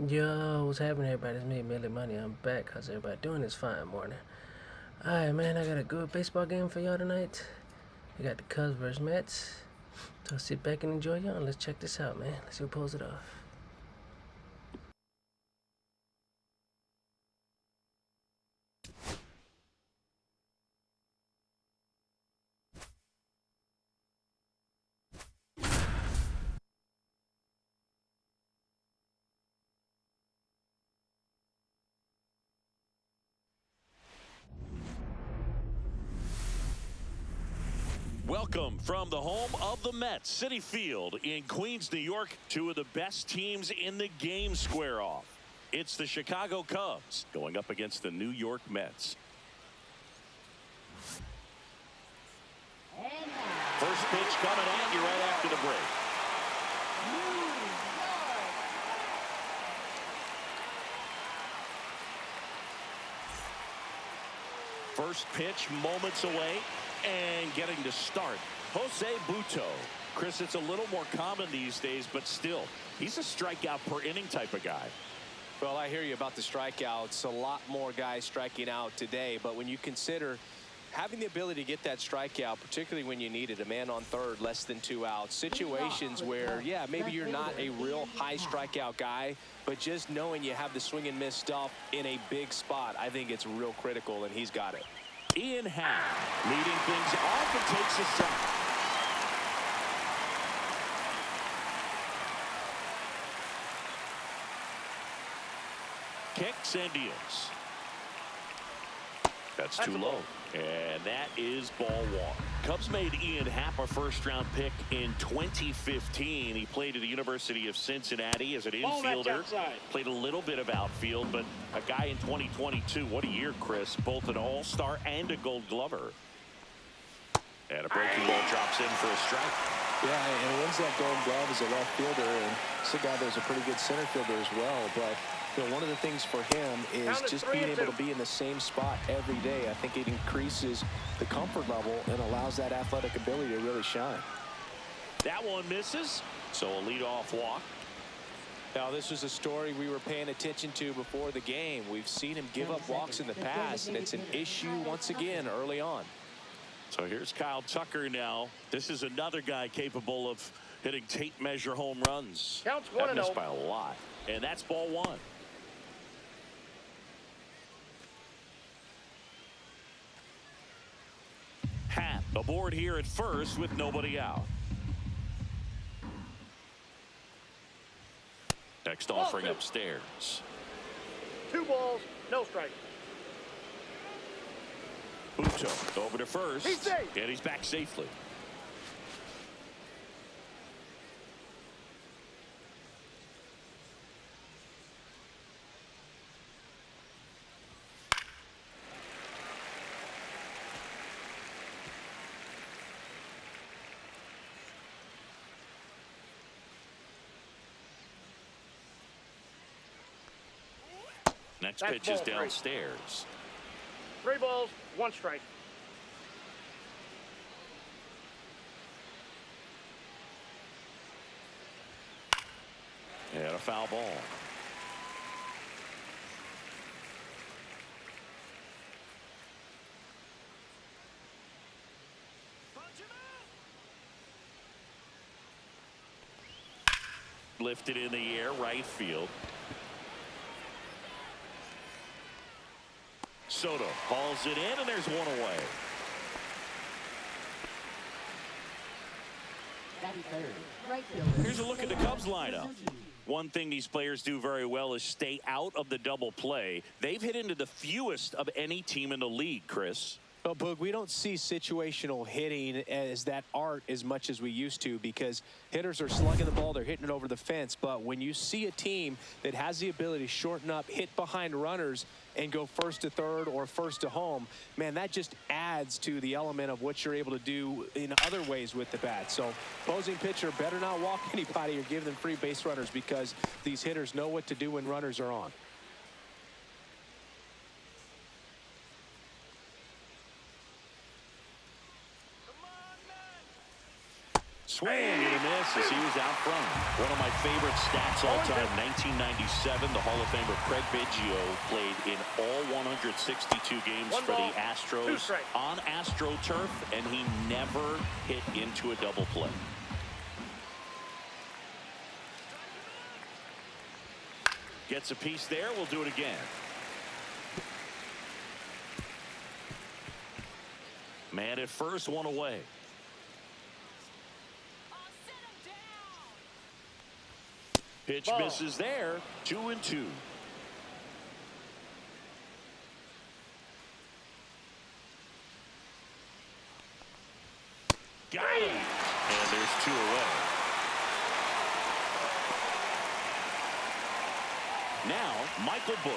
Yo, what's happening, everybody? It's me, Millie Money. I'm back. How's everybody doing this fine morning? Alright, man, I got a good baseball game for y'all tonight. We got the Cubs versus Mets. So sit back and enjoy y'all. Let's check this out, man. Let's see who pulls it off. Welcome from the home of the Mets, Citi Field in Queens, New York. Two of the best teams in the game square off. It's the Chicago Cubs going up against the New York Mets. First pitch coming at you right after the break. First pitch moments away and getting to start. Jose Butto. Chris, it's a little more common these days, but still, he's a strikeout per inning type of guy. Well, I hear you about the strikeouts. A lot more guys striking out today, but when you consider having the ability to get that strikeout, particularly when you need it, a man on third, less than 2 outs, situations where, yeah, maybe you're not a real high strikeout guy, but just knowing you have the swing and miss stuff in a big spot, I think it's real critical, and he's got it. Ian Happ leading things off and takes a sack. Kicks and deals. That's too low. And that is ball one. Cubs made Ian Happ a first-round pick in 2015. He played at the University of Cincinnati as an infielder. Played a little bit of outfield, but a guy in 2022. What a year, Chris. Both an all-star and a gold glover. And a breaking ball drops in for a strike. Yeah, and wins that gold glove as a left fielder, and it's a guy that's a pretty good center fielder as well, but one of the things for him is just being able to be in the same spot every day. I think it increases the comfort level and allows that athletic ability to really shine. That one misses, so a leadoff walk. Now, this was a story we were paying attention to before the game. We've seen him give up walks in the past, and it's an issue once again early on. So here's Kyle Tucker now. This is another guy capable of hitting tape measure home runs. Counts 1-0. That missed by a lot, and that's ball one. Happ aboard here at first with nobody out. Next offering upstairs. 2 balls, no strike. Butto over to first. He's safe. And he's back safely. Next pitch is downstairs. 3 balls, 1 strike. And a foul ball. Lifted in the air, right field. Soto hauls it in, and there's one away. Here's a look at the Cubs lineup. One thing these players do very well is stay out of the double play. They've hit into the fewest of any team in the league, Chris. Well, Boog, we don't see situational hitting as that art as much as we used to, because hitters are slugging the ball, they're hitting it over the fence. But when you see a team that has the ability to shorten up, hit behind runners, and go first to third or first to home, man, that just adds to the element of what you're able to do in other ways with the bat. So opposing pitcher better not walk anybody or give them free base runners, because these hitters know what to do when runners are on. swing and a miss as he was out front. One of my favorite stats all time, 1997, the Hall of Famer Craig Biggio played in all 162 games for the Astros on AstroTurf, and he never hit into a double play. Gets a piece there. We'll do it again. Man at first, one away. Pitch misses there. 2-2. Got him. And there's 2 away. Now, Michael Bush.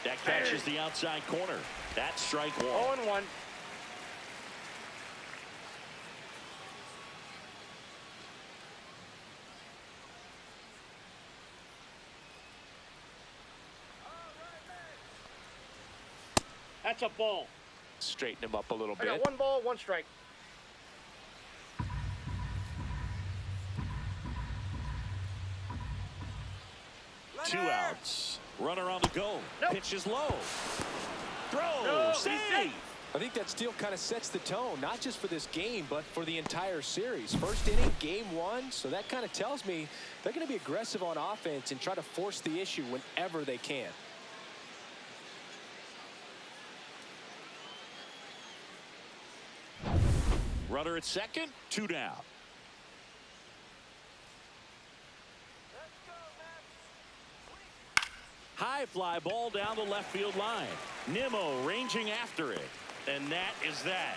That catches the outside corner. That's strike 1. 0-1. That's a ball. Straighten him up a little bit. I got 1 ball, 1 strike. Two outs. Runner on the go. Nope. Pitch is low. Throw. No, Save. I think that steal kind of sets the tone, not just for this game, but for the entire series. First inning, game 1. So that kind of tells me they're going to be aggressive on offense and try to force the issue whenever they can. Runner at second. 2 down. High fly ball down the left field line. Nimmo ranging after it. And that is that.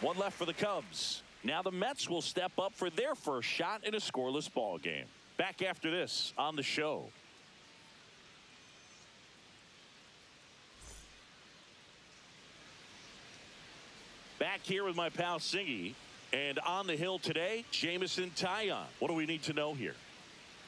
1 left for the Cubs. Now the Mets will step up for their first shot in a scoreless ball game. Back after this on the show. Back here with my pal Singy. And on the hill today, Jamison Taillon. What do we need to know here?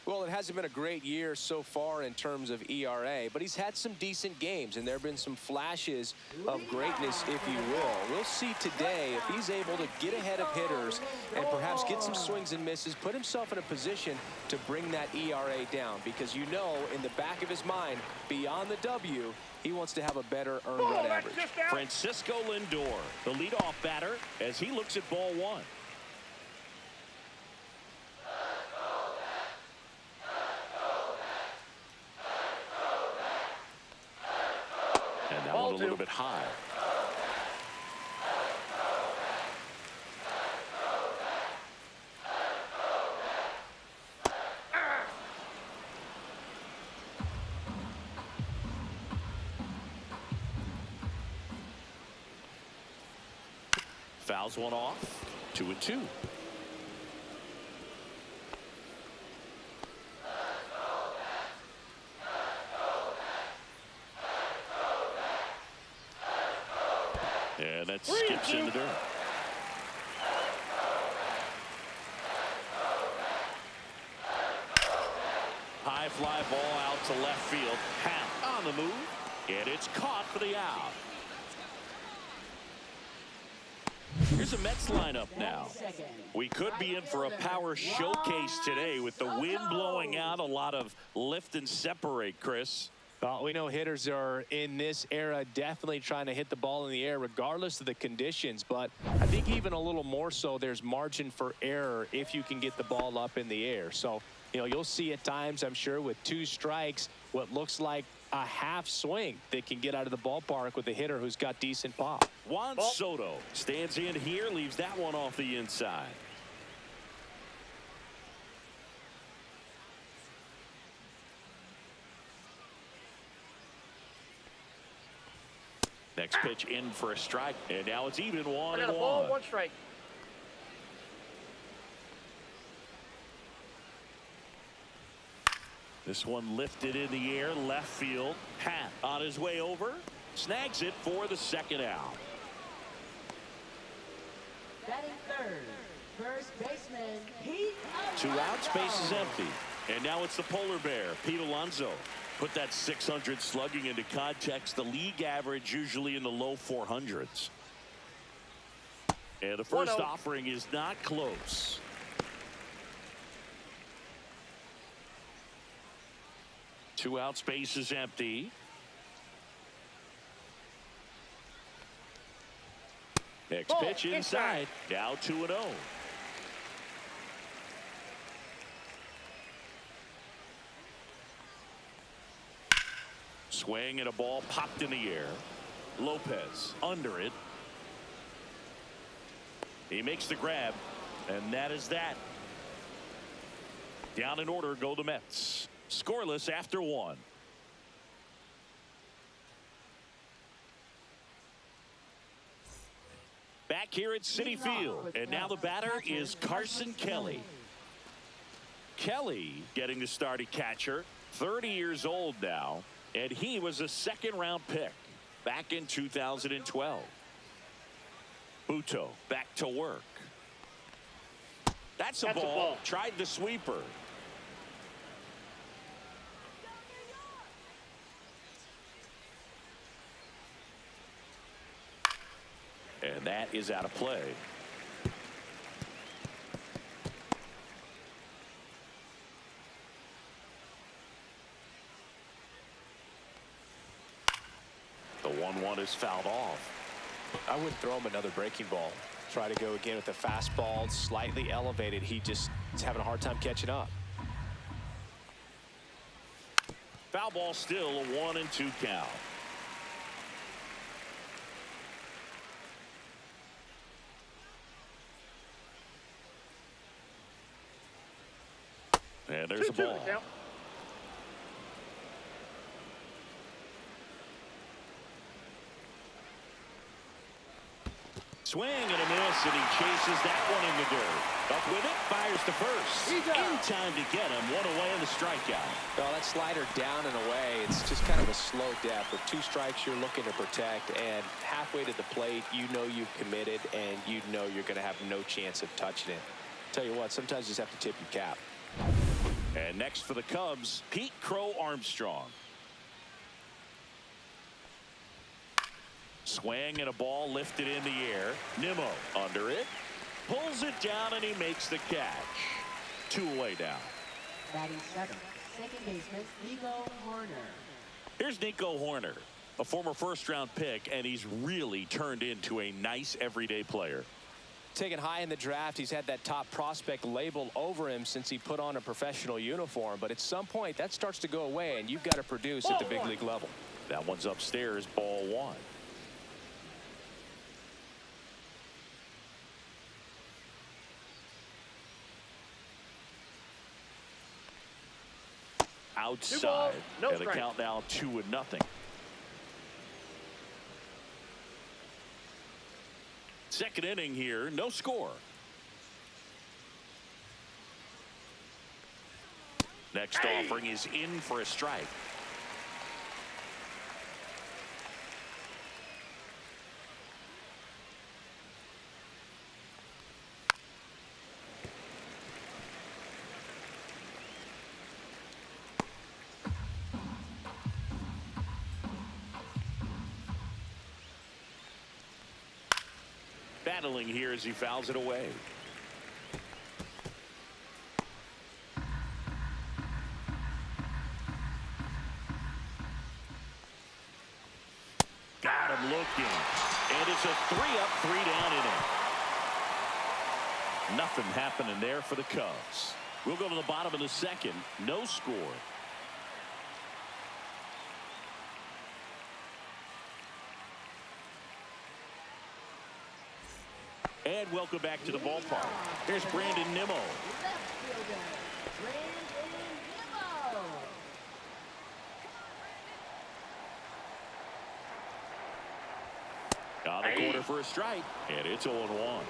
Well, it hasn't been a great year so far in terms of ERA, but he's had some decent games, and there have been some flashes of greatness, if you will. We'll see today if he's able to get ahead of hitters and perhaps get some swings and misses, put himself in a position to bring that ERA down, because you know in the back of his mind, beyond the W, he wants to have a better earned run average. Francisco Lindor, the leadoff batter, as he looks at ball 1. And that one a little bit high. Fouls one off. 2-2. And that skips in the dirt. High fly ball out to left field. Half on the move. And it's caught for the out. Here's a Mets lineup now. We could be in for a power showcase today with the wind blowing out, a lot of lift and separate, Chris. Well, we know hitters are in this era definitely trying to hit the ball in the air regardless of the conditions, but I think even a little more so there's margin for error if you can get the ball up in the air. So, you know, you'll see at times, I'm sure, with 2 strikes, what looks like a half swing that can get out of the ballpark with a hitter who's got decent pop. Juan Soto stands in here, leaves that one off the inside. Next pitch in for a strike, and now it's even 1-1. I got a ball, 1 strike. This one lifted in the air, left field. Pat on his way over, snags it for the second out. Batting third, first baseman, Pete. 2 outs, base is empty. And now it's the polar bear, Pete Alonso. Put that 600 slugging into context. The league average usually in the low 400s. And the first offering is not close. Two out, space is empty. Next pitch inside. Now 2-0. Swing and a ball popped in the air. Lopez under it. He makes the grab, and that is that. Down in order go the Mets. Scoreless after one. Back here at Citi Field, and now the batter is Carson Kelly. Kelly getting the start at catcher, 30 years old now, and he was a second-round pick back in 2012. Buto back to work. That's a ball. Tried the sweeper. And that is out of play. The 1-1 is fouled off. I wouldn't throw him another breaking ball. Try to go again with the fastball, slightly elevated. He just is having a hard time catching up. Foul ball, still a 1-2 count. And there's a ball. Swing and a miss, and he chases that one in the dirt. Up with it, fires to first. In time to get him. One away in the strikeout. Well, that slider down and away, it's just kind of a slow death. With 2 strikes, you're looking to protect, and halfway to the plate, you know you've committed, and you know you're going to have no chance of touching it. Tell you what, sometimes you just have to tip your cap. And next for the Cubs, Pete Crow Armstrong. Swing and a ball lifted in the air. Nimmo under it. Pulls it down and he makes the catch. 2 away down. Batting 7th, second baseman Nico Horner. Here's Nico Horner, a former first-round pick, and he's really turned into a nice everyday player. Taken high in the draft, he's had that top prospect label over him since he put on a professional uniform. But at some point, that starts to go away, and you've got to produce at the big league level. That one's upstairs, ball 1. Outside, and the count now 2-0. Second inning here, no score. Next offering is in for a strike. Battling here as he fouls it away. Got him looking. And it's a 3-up, 3-down inning. Nothing happening there for the Cubs. We'll go to the bottom of the second. No score. And welcome back to the ballpark. There's Brandon Nimmo. Left fielder, Brandon Nimmo. On the corner for a strike, and it's 0-1.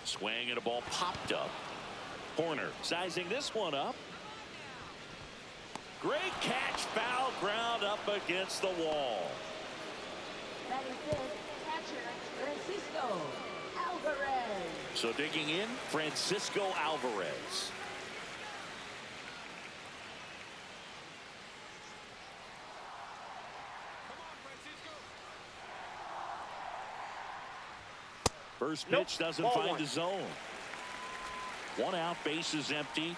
Swing and a ball popped up. Horner sizing this one up. Great catch, foul ground up against the wall. Batting 5th, catcher Francisco Alvarez. So digging in, Francisco Alvarez. First pitch doesn't find the zone. 1 out, base is empty.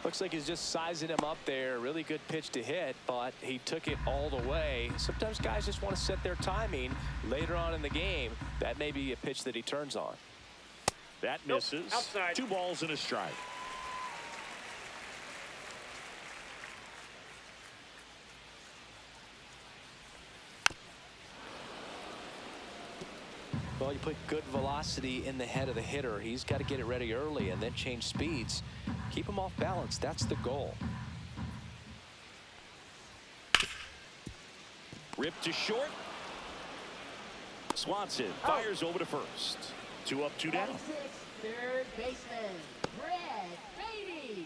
Looks like he's just sizing him up there. Really good pitch to hit, but he took it all the way. Sometimes guys just want to set their timing later on in the game. That may be a pitch that he turns on. That misses. Outside. 2 balls and a strike. Well, you put good velocity in the head of the hitter. He's got to get it ready early and then change speeds. Keep him off balance. That's the goal. Ripped to short. Swanson fires over to first. 2 up, 2 down. 46, third baseman, Brett Beatty.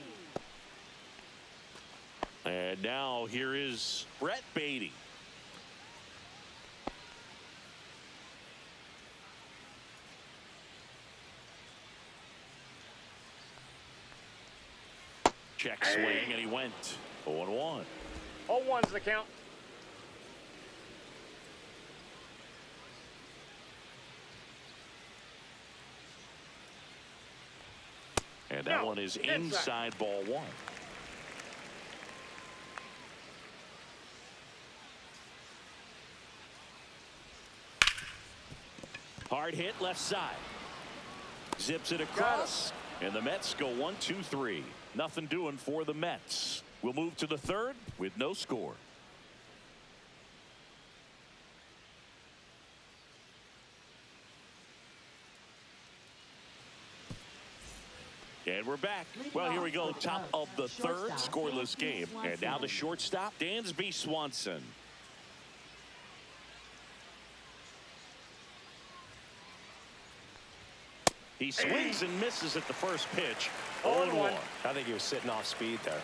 And now here is Brett Beatty. Check swing, and he went 0-1. 0-1's the count. And that one is inside ball 1. Hard hit left side. Zips it across. And the Mets go 1-2-3. Nothing doing for the Mets. We'll move to the third with no score. And we're back. Well, here we go. Top of the third, scoreless game. And now the shortstop, Dansby Swanson. He swings and misses at the first pitch. 0-1. I think he was sitting off speed there.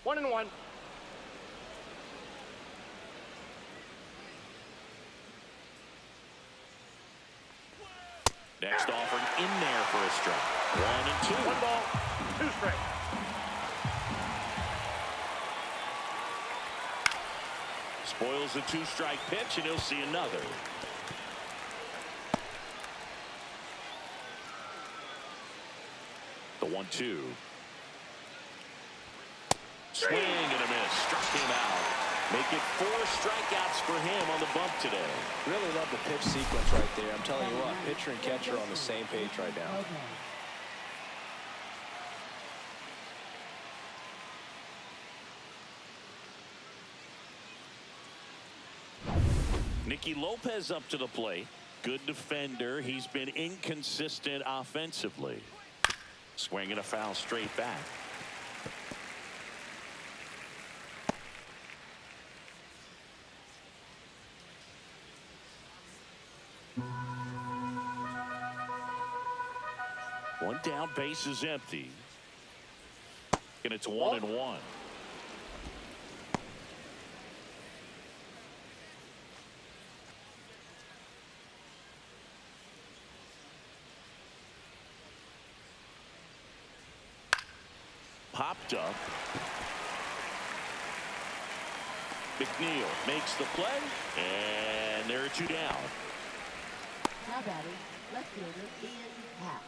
One and one. Next offering in there for a strike. 1-2. 1 ball, 2 strikes. Spoils the 2-strike pitch, and he'll see another. The 1-2. Swing and a miss. Struck him out. Make it 4 strikeouts for him on the bump today. Really love the pitch sequence right there. I'm telling you what, pitcher and catcher are on the same page right now. Okay. Nicky Lopez up to the plate. Good defender. He's been inconsistent offensively. Swinging a foul straight back. One down, base is empty. And it's 1-1. Popped up. McNeil makes the play, and there are 2 down. Now batting, left fielder Ian Happ.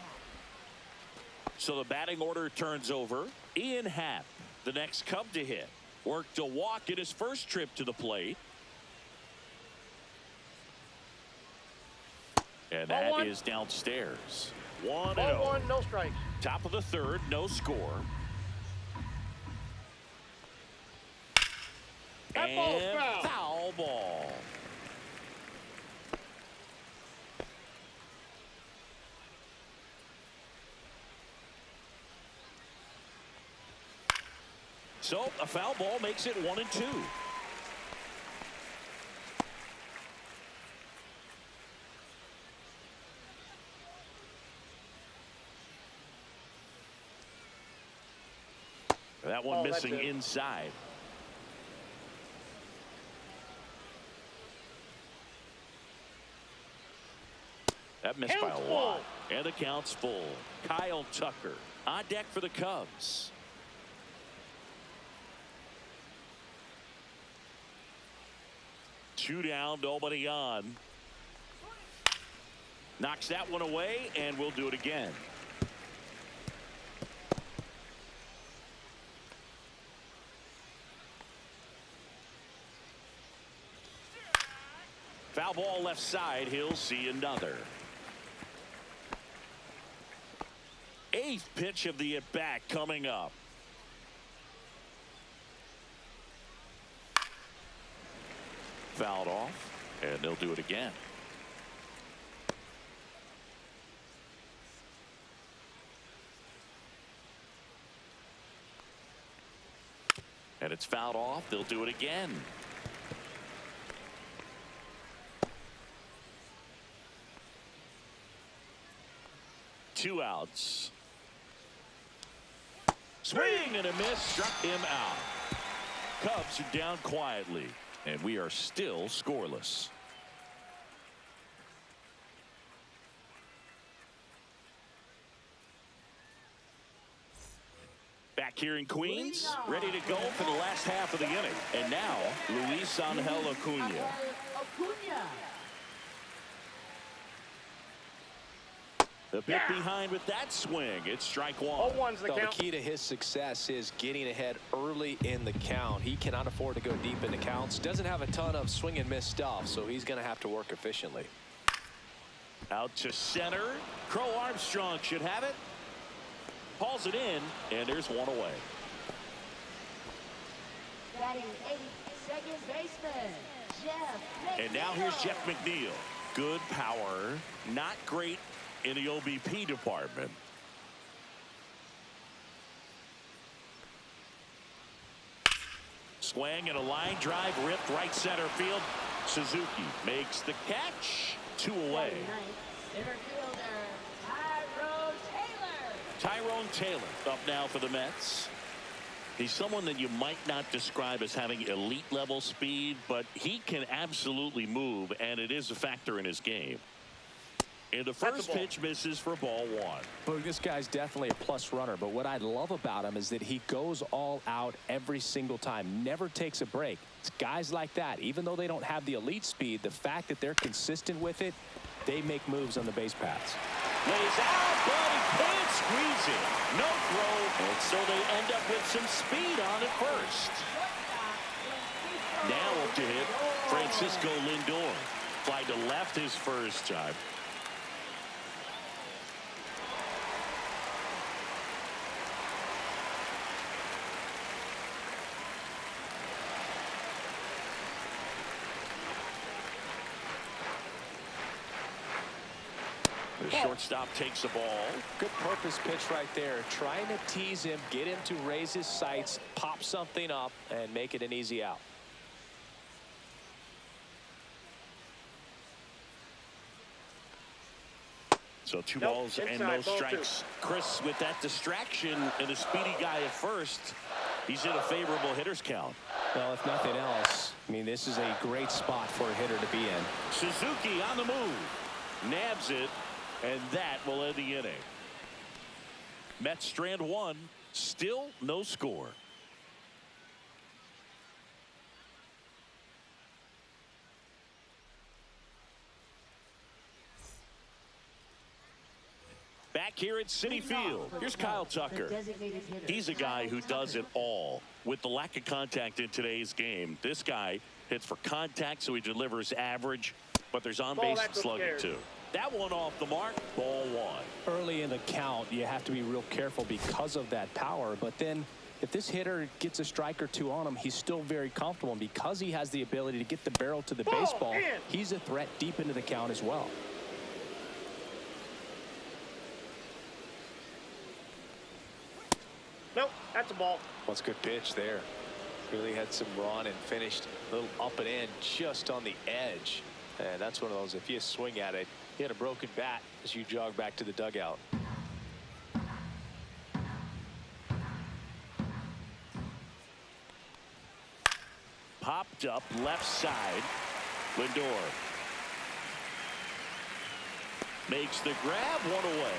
So the batting order turns over. Ian Happ, the next Cub to hit. Worked a walk in his first trip to the plate. And that is downstairs. 1-0. 1-1, no strikes. Top of the third, no score. That ball's foul. Foul ball. So a foul ball makes it 1-2. That one Oh, that's missing it. inside. That missed by a Count's lot. full. And the count's full. Kyle Tucker on deck for the Cubs. Two down, nobody on. Knocks that one away, and we'll do it again. Foul ball left side. He'll see another. Eighth pitch of the at-bat coming up. Fouled off, and they'll do it again. And it's fouled off. They'll do it again. Two outs. Swing and a miss, struck him out. Cubs are down quietly, and we are still scoreless. Back here in Queens, ready to go for the last half of the inning. And now, Luis Angel Acuna. The pick behind with that swing. It's strike one. 0-1's the The count. key to his success is getting ahead early in the count. He cannot afford to go deep in the counts. Doesn't have a ton of swing and miss stuff, so he's going to have to work efficiently. Out to center. Crow Armstrong should have it. Hauls it in, and there's one away. Batting 8th, second baseman, Jeff McNeil. And now here's Jeff McNeil. Good power, not great in the OBP department. Swing and a line drive ripped right center field. Suzuki makes the catch. Two away. Batting 9th, center fielder, Tyrone Taylor up now for the Mets. He's someone that you might not describe as having elite level speed, but he can absolutely move, and it is a factor in his game. And the first pitch misses for ball one. But this guy's definitely a plus runner, but what I love about him is that he goes all out every single time, never takes a break. It's guys like that, even though they don't have the elite speed, the fact that they're consistent with it, they make moves on the base paths. Lays out, but he can't squeeze it. No throw, and so they end up with some speed on it first. Now up to hit Francisco Lindor. Fly to left his first time. The shortstop takes the ball. Good purpose pitch right there. Trying to tease him, get him to raise his sights, pop something up, and make it an easy out. So two balls and no strikes. Chris, with that distraction and a speedy guy at first, he's in a favorable hitter's count. Well, if nothing else, I mean, this is a great spot for a hitter to be in. Suzuki on the move. Nabs it, and that will end the inning. Mets strand one, still no score. Back here at Citi Field, here's Kyle Tucker. He's a guy who does it all. With the lack of contact in today's game, this guy hits for contact, so he delivers average, but there's on-base slugging too. That one off the mark, ball one. Early in the count, you have to be real careful because of that power, but then if this hitter gets a strike or two on him, he's still very comfortable, and because he has the ability to get the barrel to the baseball, he's a threat deep into the count as well. Nope, that's a ball. What's a good pitch there. Really had some run and finished a little up and in just on the edge. And that's one of those, if you swing at it, you had a broken bat as you jog back to the dugout. Popped up left side. Lindor makes the grab, one away.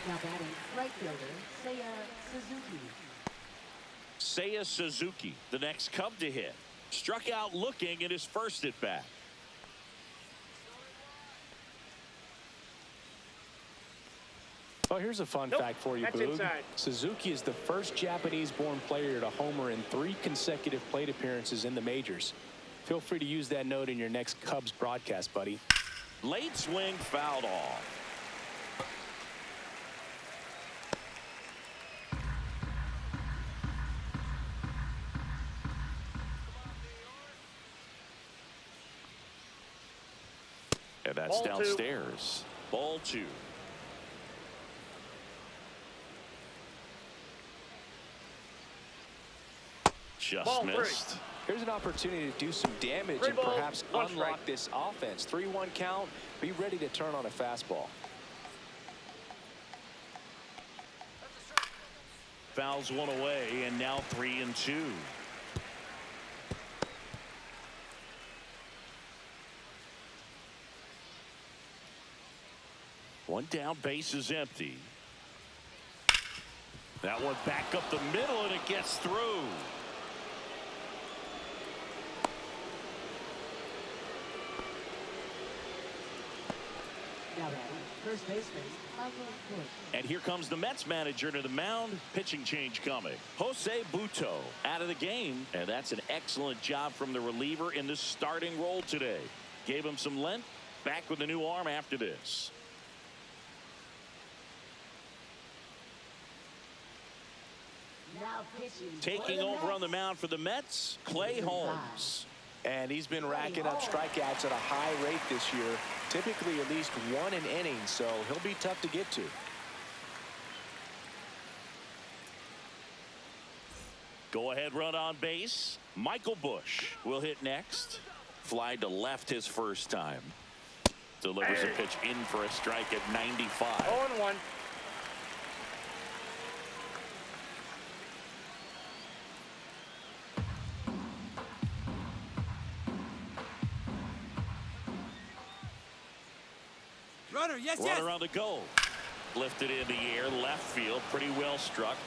Now batting, right fielder, Seiya Suzuki. Seiya Suzuki, the next Cub to hit. Struck out looking in his first at bat. Oh, here's a fun fact for you, That's Boog. inside. Suzuki is the first Japanese-born player to homer in 3 consecutive plate appearances in the majors. Feel free to use that note in your next Cubs broadcast, buddy. Late swing fouled off. And that's Ball 2. downstairs. Ball 2. Just Ball 3. missed. Here's an opportunity to do some damage 3 and balls, perhaps 1 unlock strike. this offense. 3-1 count. Be ready to turn on a fastball. Fouls one away, and now 3-2. One down, base is empty. That one back up the middle, and it gets through. Now batting, first baseman, Michael Bush. And here comes the Mets manager to the mound. Pitching change coming. Jose Butto out of the game. And that's an excellent job from the reliever in the starting role today. Gave him some length. Back with a new arm after this. Now pitching. Taking over on the mound for the Mets, Clay Holmes. And he's been racking up strikeouts at a high rate this year. Typically at least 1 an inning, so he'll be tough to get to. Go ahead run on base. Michael Bush will hit next. Fly to left his first time. Delivers a pitch in for a strike at 95. 0-1. Runner, yes, Runner on the go. Lifted in the air, left field, pretty well struck.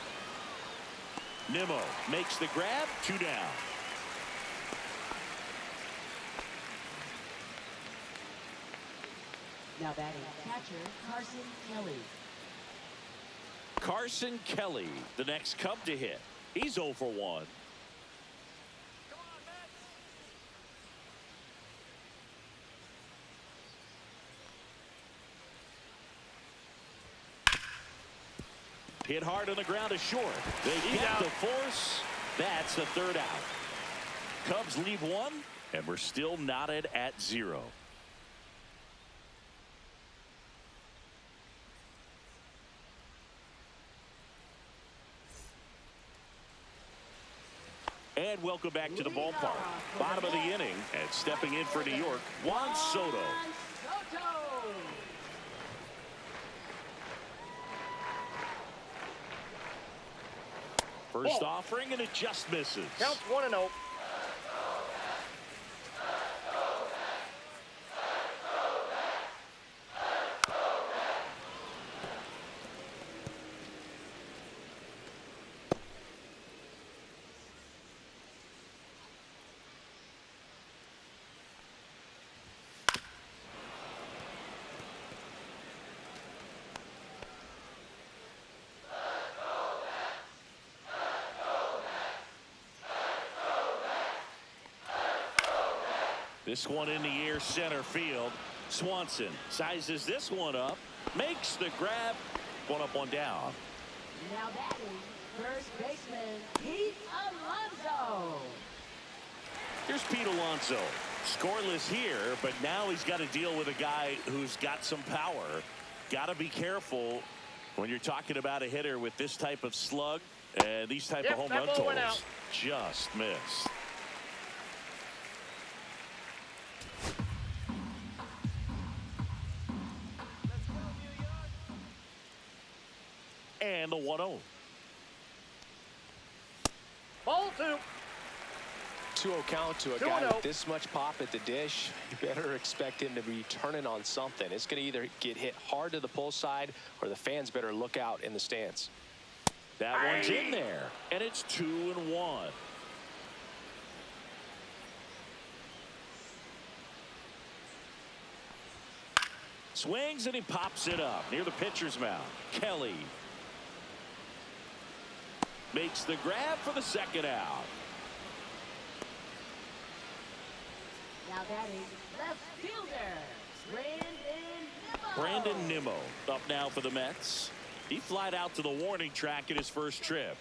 Nimmo makes the grab, 2 down. Now batting, catcher, Carson Kelly. Carson Kelly, the next Cub to hit. He's 0 for 1. Hit hard on the ground is short. They get the force. That's the 3rd out. Cubs leave 1, and we're still knotted at 0. And welcome back to the ballpark. Bottom of the inning, and stepping in for New York, Juan Soto. Soto. First offering, and it just misses. Counts 1-0. This one in the air, center field. Swanson sizes this one up, makes the grab. 1 up, 1 down. Now batting, first baseman, Pete Alonso. Here's Pete Alonso. Scoreless here, but now he's got to deal with a guy who's got some power. Got to be careful when you're talking about a hitter with this type of slug and these type of home run that ball went totals. out. Just missed. And the 1-0. Ball 2. 2-0 count to a guy with this much pop at the dish. You better expect him to be turning on something. It's going to either get hit hard to the pull side, or the fans better look out in the stands. That one's in there, and it's 2-1. Swings and he pops it up near the pitcher's mound. Kelly makes the grab for the second out. Now batting, left fielder, Brandon Nimmo up now for the Mets. He flied out to the warning track in his first trip.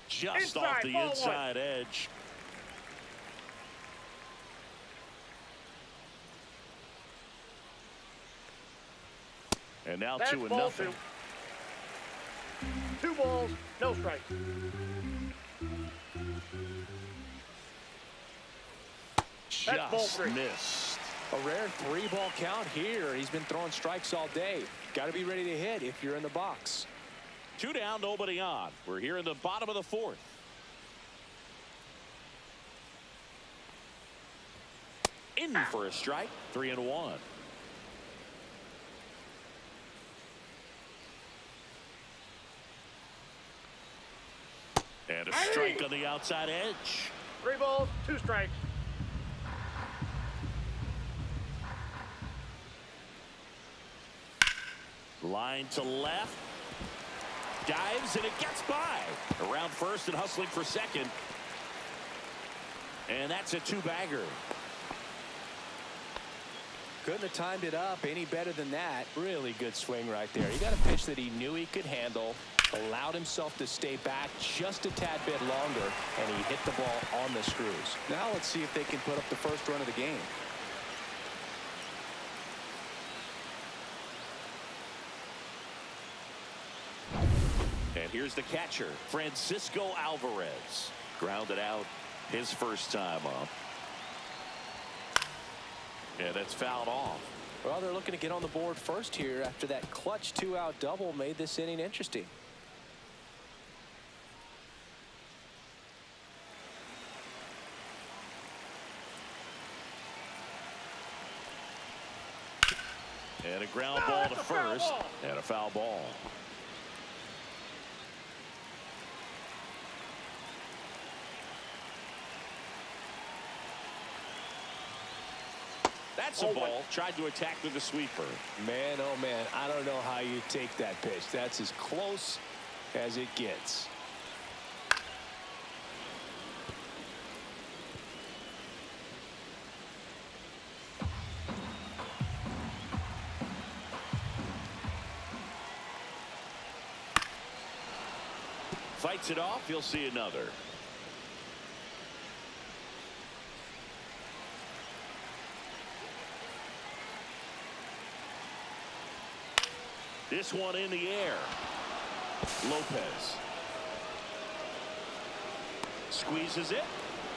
Just off the inside edge. And now 2-0. 2 balls, no strikes. Just missed. A rare 3-ball count here. He's been throwing strikes all day. Got to be ready to hit if you're in the box. 2 down, nobody on. We're here in the bottom of the 4th. In for a strike. 3-1. And a strike on the outside edge. 3 balls, 2 strikes. Line to left. Dives and it gets by. Around first and hustling for second. And that's a 2-bagger. Couldn't have timed it up any better than that. Really good swing right there. He got a pitch that he knew he could handle, allowed himself to stay back just a tad bit longer, and he hit the ball on the screws. Now let's see if they can put up the first run of the game. And here's the catcher, Francisco Alvarez. Grounded out his first time up. Yeah, that's fouled off. Well, they're looking to get on the board first here after that clutch 2-out double made this inning interesting. And a ground ball to first. And a foul ball. That's a ball. Tried to attack with a sweeper. Man, oh man, I don't know how you take that pitch. That's as close as it gets. Fights it off. You'll see another. This one in the air. Lopez squeezes it,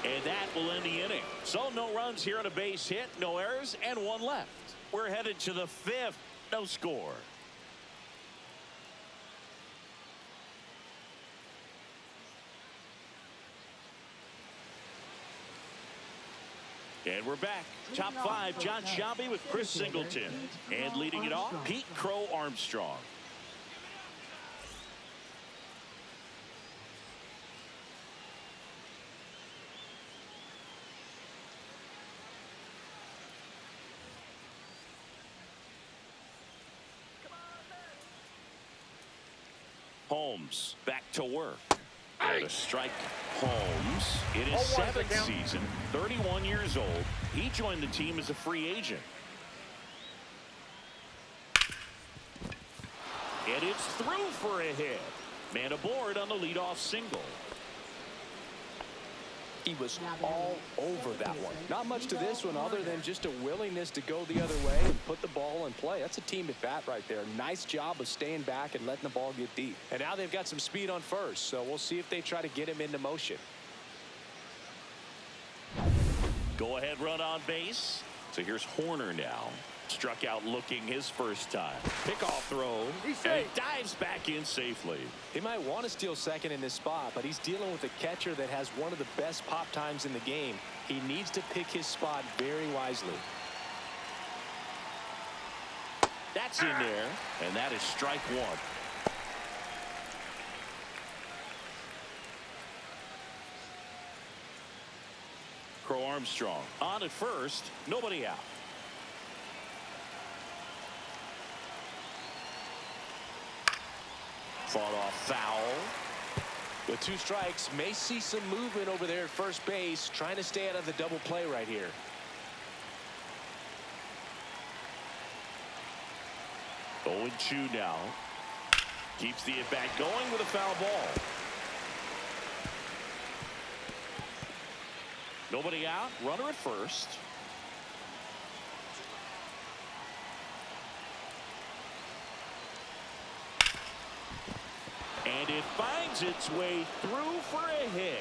and that will end the inning. So no runs here on a base hit, no errors, and 1 left. We're headed to the 5th. No score. And we're back. Top 5, John Shelby with Chris Singleton. And leading it off, Pete Crow Armstrong. Holmes back to work. And a strike. Holmes in his 7th season, 31 years old. He joined the team as a free agent. And it's through for a hit. Man aboard on the leadoff single. He was all over that one. Not much to this one other than just a willingness to go the other way and put the ball in play. That's a team at bat right there. Nice job of staying back and letting the ball get deep. And now they've got some speed on first, so we'll see if they try to get him into motion. Go ahead run on base. So here's Horner now. Struck out looking his first time. Pickoff throw. He's And he safe. dives back in safely. He might want to steal second in this spot, but he's dealing with a catcher that has one of the best pop times in the game. He needs to pick his spot very wisely. That's in there, and that is strike one. Crow Armstrong on at first, nobody out. Fought off foul. With 2 strikes, may see some movement over there at first base, trying to stay out of the double play right here. Oh, 0-2 now. Keeps the at-bat going with a foul ball. Nobody out. Runner at first. And it finds its way through for a hit.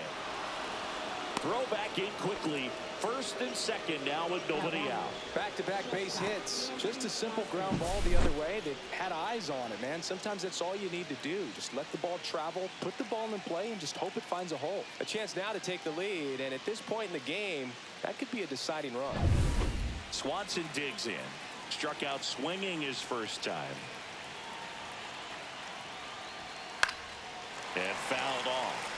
Throw back in quickly. First and second now with nobody out. Back-to-back base hits. Just a simple ground ball the other way. They had eyes on it, man. Sometimes that's all you need to do. Just let the ball travel, put the ball in play, and just hope it finds a hole. A chance now to take the lead, and at this point in the game, that could be a deciding run. Swanson digs in. Struck out swinging his first time. And fouled off.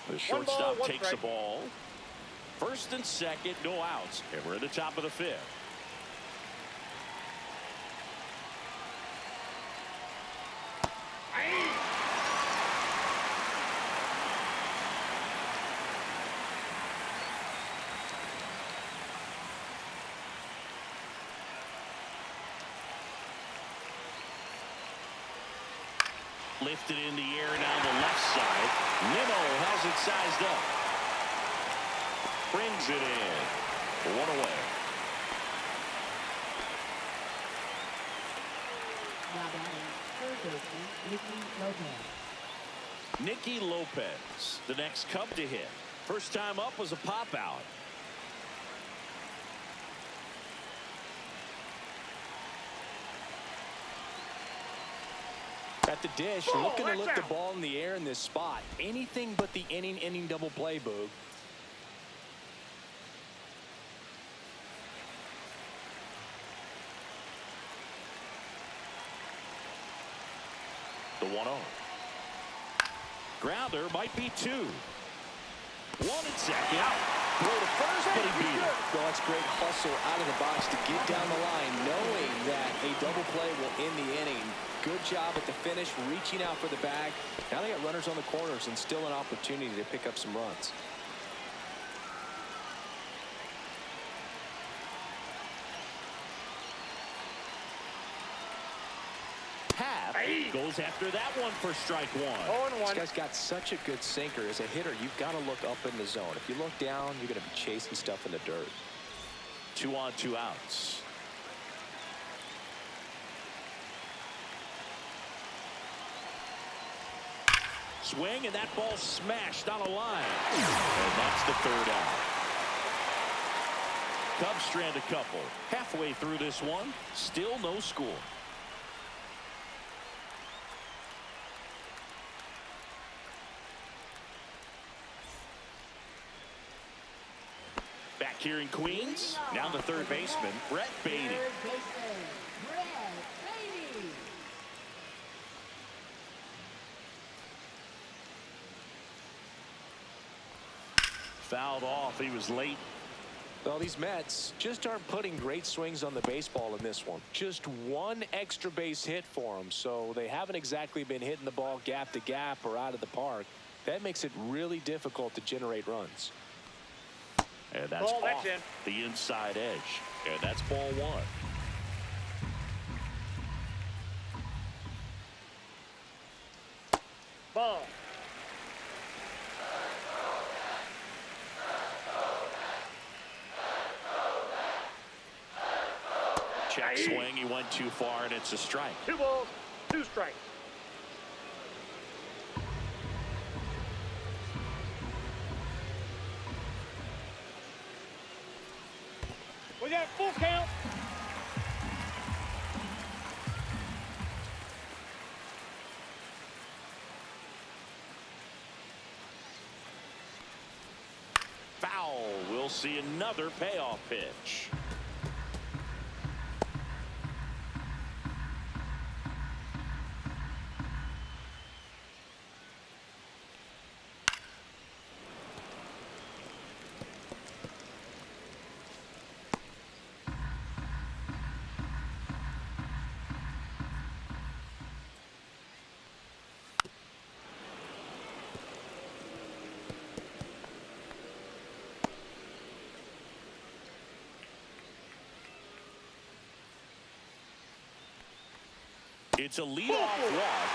The shortstop one takes the strike. ball. First and second, no outs. And we're at the top of the 5th. Lifted in the air down the left side. Nimmo has it sized up. Brings it in. 1 away. Now batting, third baseman, Nicky Lopez. Nicky Lopez, the next Cub to hit. First time up was a pop out. At the dish, looking to lift the ball in the air in this spot. Anything but the inning double play, Boog. The 1-0. Grounder might be 2. 1 and second. Throw to first, but he beat it. Well, that's great hustle out of the box to get down the line, knowing that a double play will end the inning. Good job at the finish, reaching out for the bag. Now they got runners on the corners and still an opportunity to pick up some runs. Happ goes after that one for strike 1. 0-1. This guy's got such a good sinker. As a hitter, you've got to look up in the zone. If you look down, you're going to be chasing stuff in the dirt. 2 on, 2 outs. Swing, and that ball smashed on a line. And that's the 3rd out. Cubs strand a couple. Halfway through this one, still no score. Back here in Queens, now the third baseman, Brett Beatty. Third baseman, Brett Beatty. Fouled off. He was late. Well, these Mets just aren't putting great swings on the baseball in this one. Just one extra base hit for them, so they haven't exactly been hitting the ball gap to gap or out of the park. That makes it really difficult to generate runs. And that's Ball, off that's in. the inside edge. And that's ball 1. Ball. Check swing. He went too far, and it's a strike. 2 balls, 2 strikes. We got full count. Foul. We'll see another payoff pitch. It's a leadoff walk,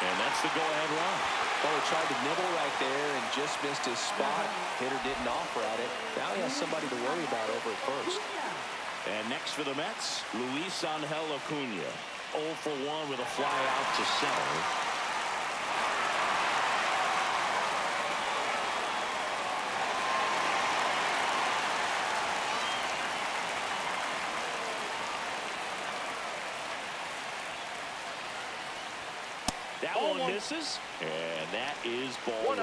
and that's the go-ahead run. Oh, he tried to nibble right there and just missed his spot. Hitter didn't offer at it. Now he has somebody to worry about over at first. And next for the Mets, Luis Angel Acuna. 0 for 1 with a fly out to center. That one misses, and that is ball 1.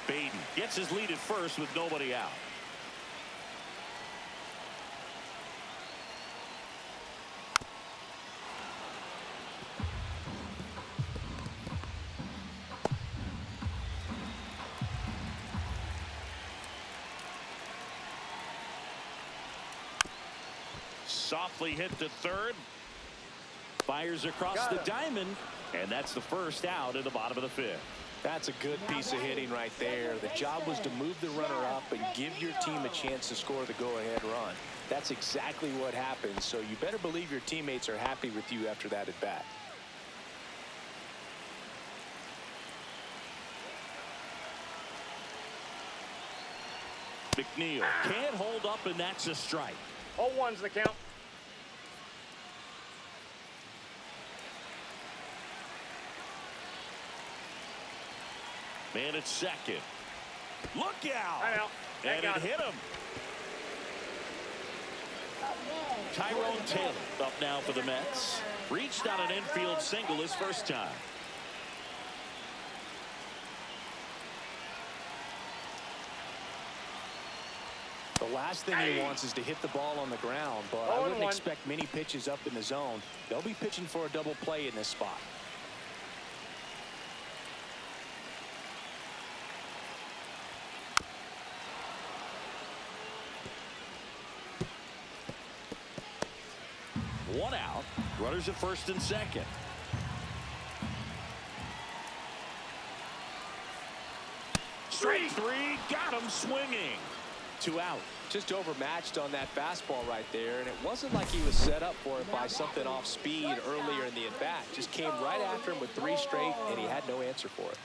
Baden gets his lead at first with nobody out. Softly hit to third. Fires across the diamond. And that's the first out in the bottom of the 5th. That's a good piece of hitting right there. The job was to move the runner up and give your team a chance to score the go-ahead run. That's exactly what happened, so you better believe your teammates are happy with you after that at-bat. McNeil can't hold up, and that's a strike. 0-1's the count. Man at second. Look out! I know. And it hit him. Tyrone Taylor up now for the Mets. Reached on an infield single his first time. The last thing he wants is to hit the ball on the ground, but I wouldn't expect many pitches up in the zone. They'll be pitching for a double play in this spot. One out. Runners at first and second. Straight 3. Got him swinging. 2 out. Just overmatched on that fastball right there, and it wasn't like he was set up for it by something off speed earlier in the at-bat. Just came right after him with 3 straight, and he had no answer for it.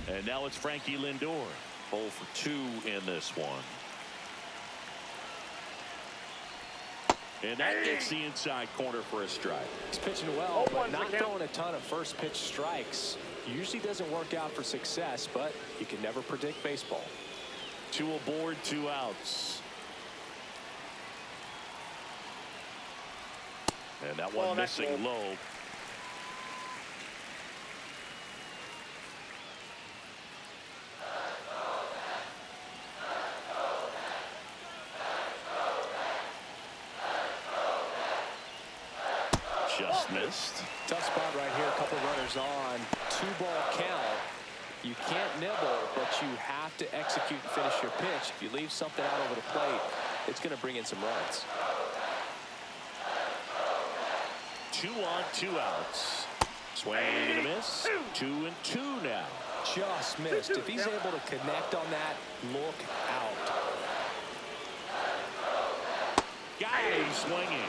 And now it's Frankie Lindor. 0 for 2 in this one. And that gets the inside corner for a strike. He's pitching well, but not throwing a ton of first pitch strikes. Usually doesn't work out for success, but you can never predict baseball. 2 aboard, 2 outs. And that one missing low. Just missed. Tough spot right here. A couple runners on. 2-ball count. You can't nibble, but you have to execute and finish your pitch. If you leave something out over the plate, it's going to bring in some runs. 2 on, 2 outs. Swing and a miss. 2 and 2 now. Just missed. If he's able to connect on that, look out. Got him swinging.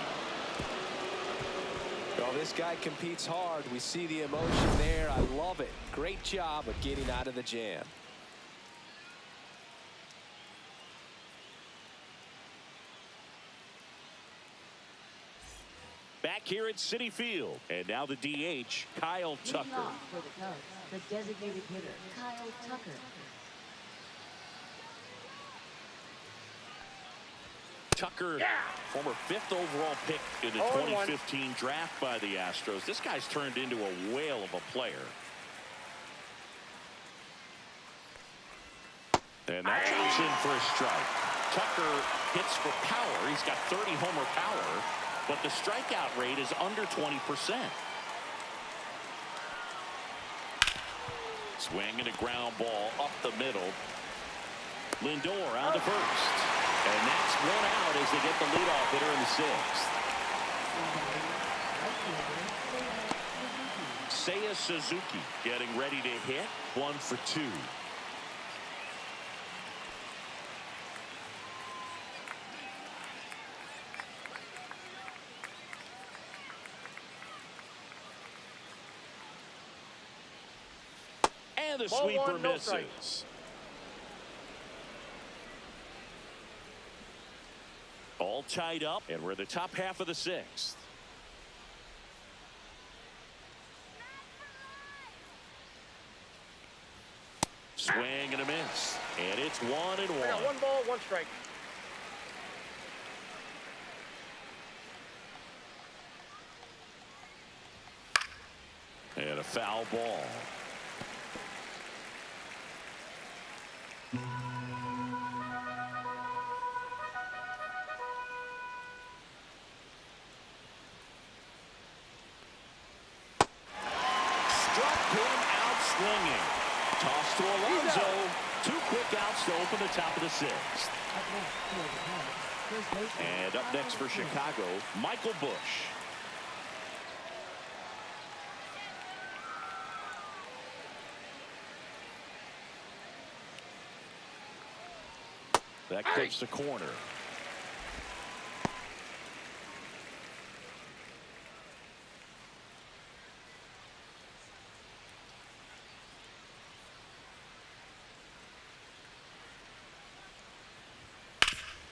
Well, this guy competes hard. We see the emotion there. I love it. Great job of getting out of the jam. back here at Citi Field. And now the DH, Kyle Leading Tucker. off for the Cubs, the designated hitter, Kyle Tucker. Tucker, former 5th overall pick in the 2015 draft by the Astros. This guy's turned into a whale of a player. And that drops in for a strike. Tucker hits for power. He's got 30 homer power, but the strikeout rate is under 20%. Swing and a ground ball up the middle. Lindor on to first. And that's one out as they get the leadoff hitter in the 6th. Seiya Suzuki getting ready to hit. 1 for 2. And the sweeper misses. All tied up, and we're in the top half of the 6th. Swing and a miss. And it's 1-1. I got 1 ball, 1 strike. And a foul ball. Swinging. Toss to Alonso. 2 quick outs to open the top of the 6th. And up next for Chicago, Michael Busch. That clips the corner.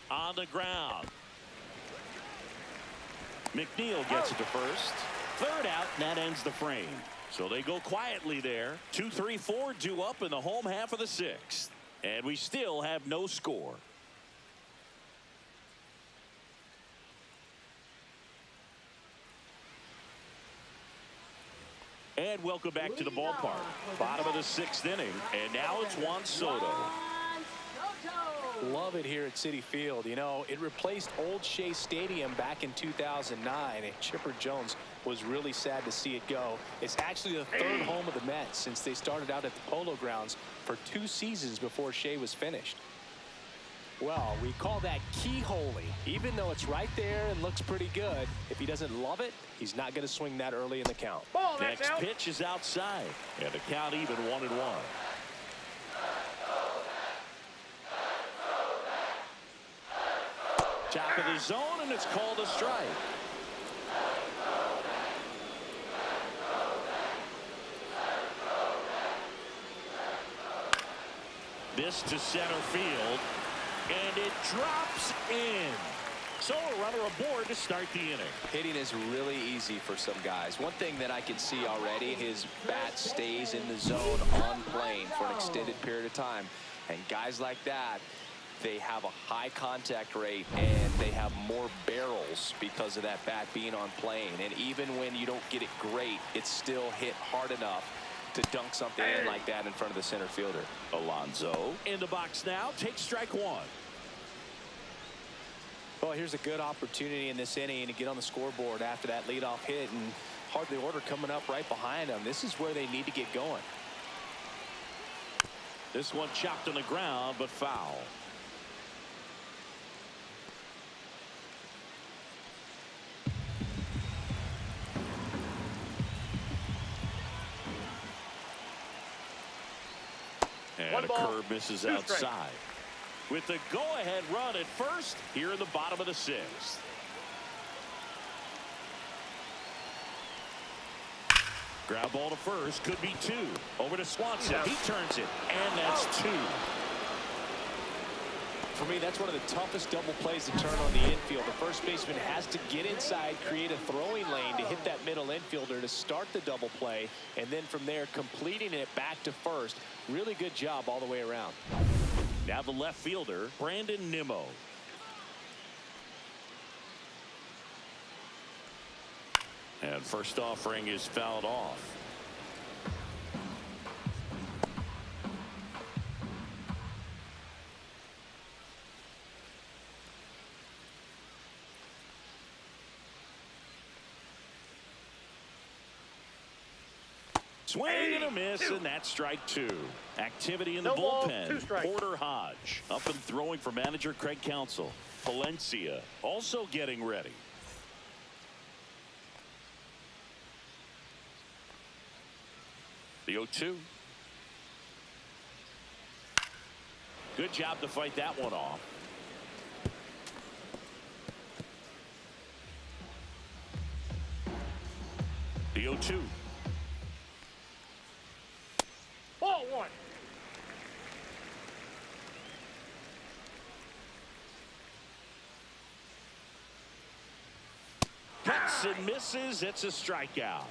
On the ground. McNeil gets it to first. 3rd out, and that ends the frame. So they go quietly there. 2, 3, 4 due up in the home half of the 6th. And we still have no score. And welcome back to the ballpark. Bottom of the 6th inning. And now it's Juan Soto. Love it here at Citi Field. You know, it replaced Old Shea Stadium back in 2009, and Chipper Jones was really sad to see it go. It's actually the 3rd home of the Mets since they started out at the Polo Grounds for 2 seasons before Shea was finished. Well, we call that keyholing. Even though it's right there and looks pretty good, if he doesn't love it, he's not going to swing that early in the count. Ball, Next pitch is outside, and the count even 1-1. Top of the zone, and it's called a strike. This to center field, and it drops in. So a runner aboard to start the inning. Hitting is really easy for some guys. One thing that I can see already, his bat stays in the zone on plane for an extended period of time. And guys like that, they have a high contact rate and they have more barrels because of that bat being on plane. And even when you don't get it great, it's still hit hard enough to dunk something in like that in front of the center fielder. Alonso in the box now, takes strike 1. Well, here's a good opportunity in this inning to get on the scoreboard after that leadoff hit, and hardly order coming up right behind them. This is where they need to get going. This one chopped on the ground, but foul. And a curve misses outside. With the go-ahead run at first here in the bottom of the 6th. Ground ball to first, could be 2. Over to Swanson. He turns it, and that's 2. For me, that's one of the toughest double plays to turn on the infield. The first baseman has to get inside, create a throwing lane to hit that middle infielder to start the double play, and then from there completing it back to first. Really good job all the way around. Now the left fielder, Brandon Nimmo. And first offering is fouled off. Swing and a miss, and that's strike two. Activity in the bullpen. Porter Hodge up and throwing for manager Craig Counsell. Palencia also getting ready. The 0-2. Good job to fight that one off. The 0-2. Ball one. Cuts and misses. It's a strikeout.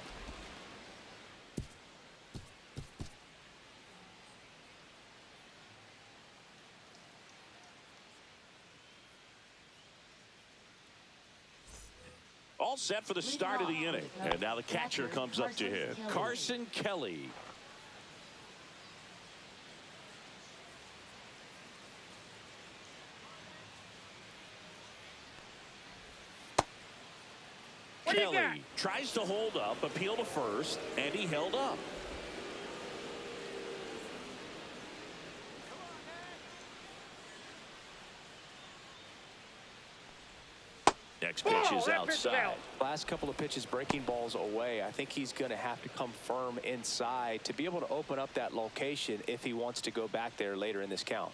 All set for the start of the inning. And now the catcher comes up to hit. Carson Kelly. Kelly tries to hold up, appeal to first, and he held up. Next pitch is outside. Last couple of pitches breaking balls away. I think he's going to have to come firm inside to be able to open up that location if he wants to go back there later in this count.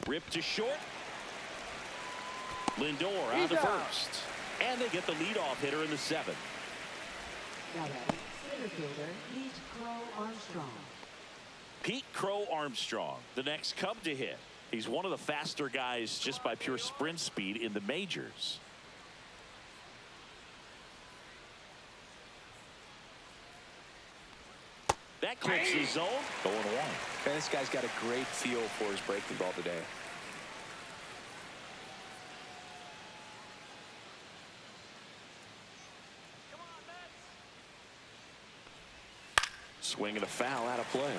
Ripped to short. Lindor out to first. And they get the leadoff hitter in the seventh. Now batting, center fielder, Pete Crow Armstrong. Pete Crow Armstrong, the next Cub to hit. He's one of the faster guys just by pure sprint speed in the majors. That clips the zone. Going one. And this guy's got a great feel for his breaking ball today. Swing and a foul out of play.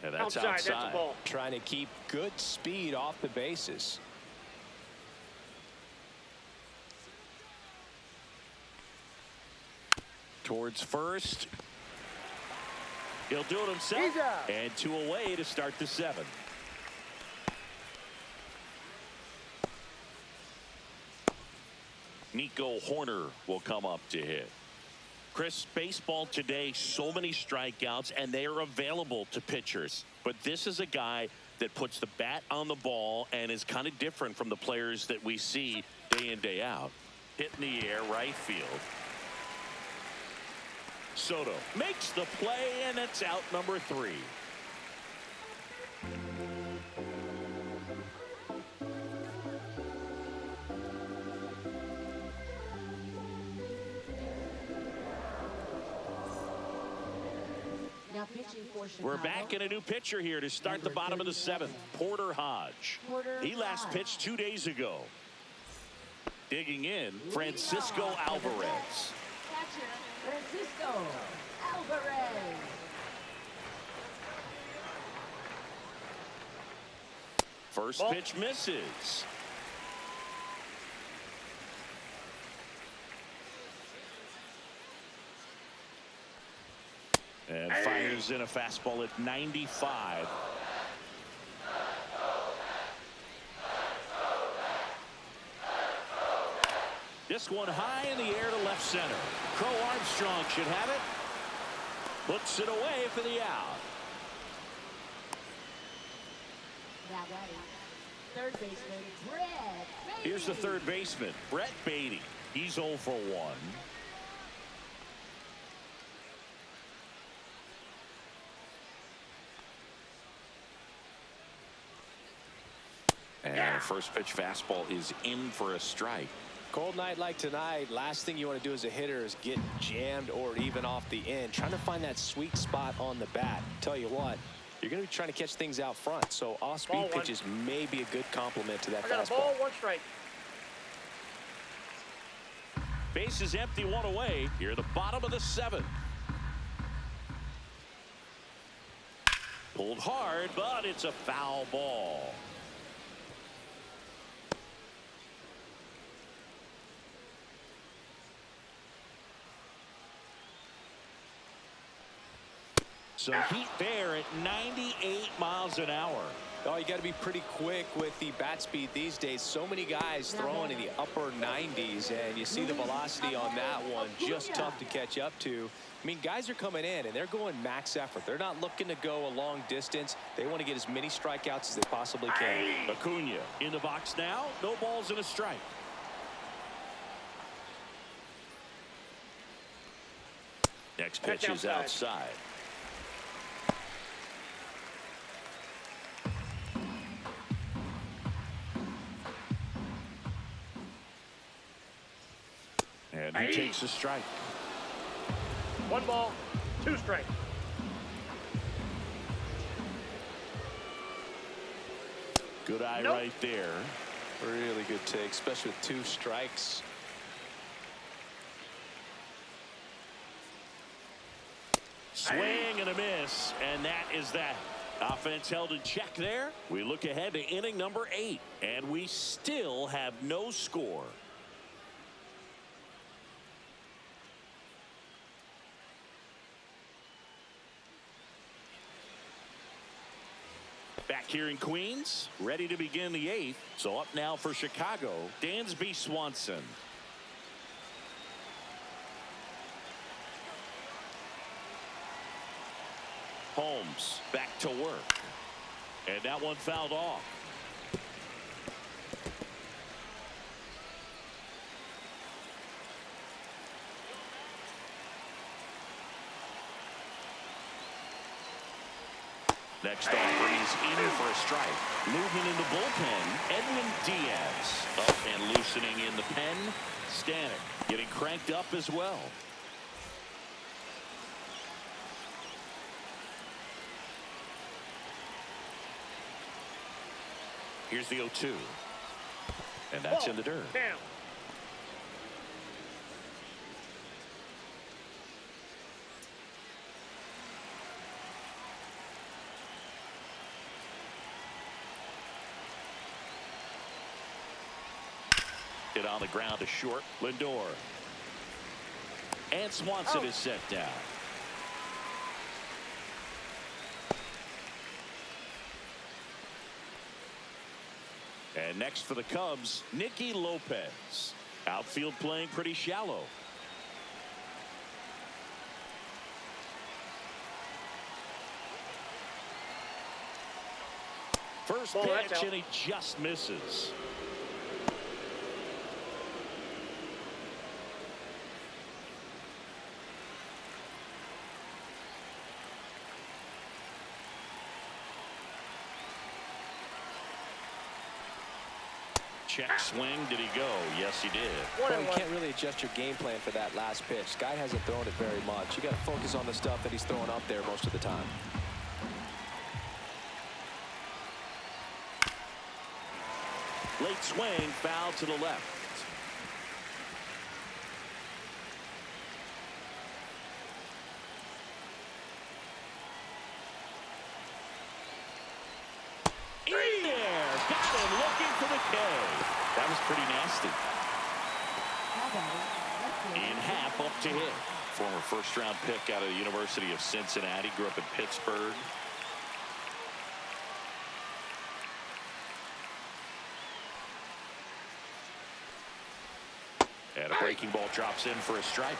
And that's outside. That's a ball. Trying to keep good speed off the bases. Towards first. He'll do it himself. And two away to start the seventh. Nico Horner will come up to hit. Chris, baseball today, so many strikeouts, and they are available to pitchers. But this is a guy that puts the bat on the ball and is kind of different from the players that we see day in, day out. Hit in the air, right field. Soto makes the play, and it's out number 3. We're back in a new pitcher here to start the bottom of the 7th. Porter Hodge. He last pitched 2 days ago. Digging in, Francisco Alvarez. Catcher, Francisco Alvarez. First pitch misses. And fires in a fastball at 95. This one high in the air to left center. Crow Armstrong should have it. Puts it away for the out. Now batting, third baseman, Brett Beatty. Here's the third baseman, Brett Beatty. He's 0 for 1. And the first pitch fastball is in for a strike. Cold night like tonight, last thing you want to do as a hitter is get jammed or even off the end. Trying to find that sweet spot on the bat. Tell you what, you're going to be trying to catch things out front. So off-speed pitches may be a good complement to that fastball. I got a ball, 1 strike. Base is empty, 1 away. Here at the bottom of the 7th. Pulled hard, but it's a foul ball. Some heat there at 98 miles an hour. Oh, you got to be pretty quick with the bat speed these days. So many guys throwing in the upper 90s, and you see the velocity on that one. Just tough to catch up to. I mean, guys are coming in, and they're going max effort. They're not looking to go a long distance. They want to get as many strikeouts as they possibly can. Acuna in the box now. No balls and a strike. Next pitch is outside. And he takes a strike. 1 ball, 2 strikes. Good eye right there. Really good take, especially with 2 strikes. Swing and a miss, and that is that. Offense held in check there. We look ahead to inning number 8, and we still have no score. Back here in Queens, ready to begin the 8th. So up now for Chicago, Dansby Swanson. Holmes back to work. And that one fouled off. Next offer is in for a strike. Movement in the bullpen, Edwin Diaz. Up and loosening in the pen, Stanek getting cranked up as well. Here's the 0-2. And that's in the dirt. Down. Hit on the ground to short. Lindor. And Swanson is set down. And next for the Cubs, Nicky Lopez. Outfield playing pretty shallow. First pitch, and he just misses. Check swing. Did he go? Yes, he did. Well, you can't really adjust your game plan for that last pitch. Guy hasn't thrown it very much. You got to focus on the stuff that he's throwing up there most of the time. Late swing, foul to the left. In there, got him looking for the K. That was pretty nasty. In half, up to hit. Former first-round pick out of the University of Cincinnati, grew up in Pittsburgh. And a breaking ball drops in for a strike.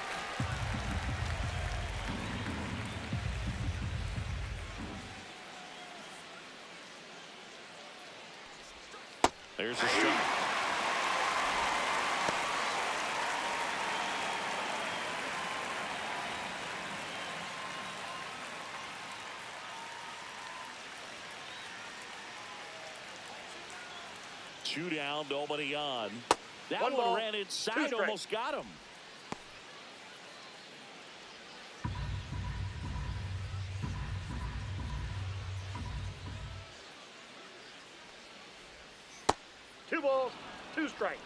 There's a strike. Two down, nobody on. That one ran inside, almost got him. Two balls, two strikes.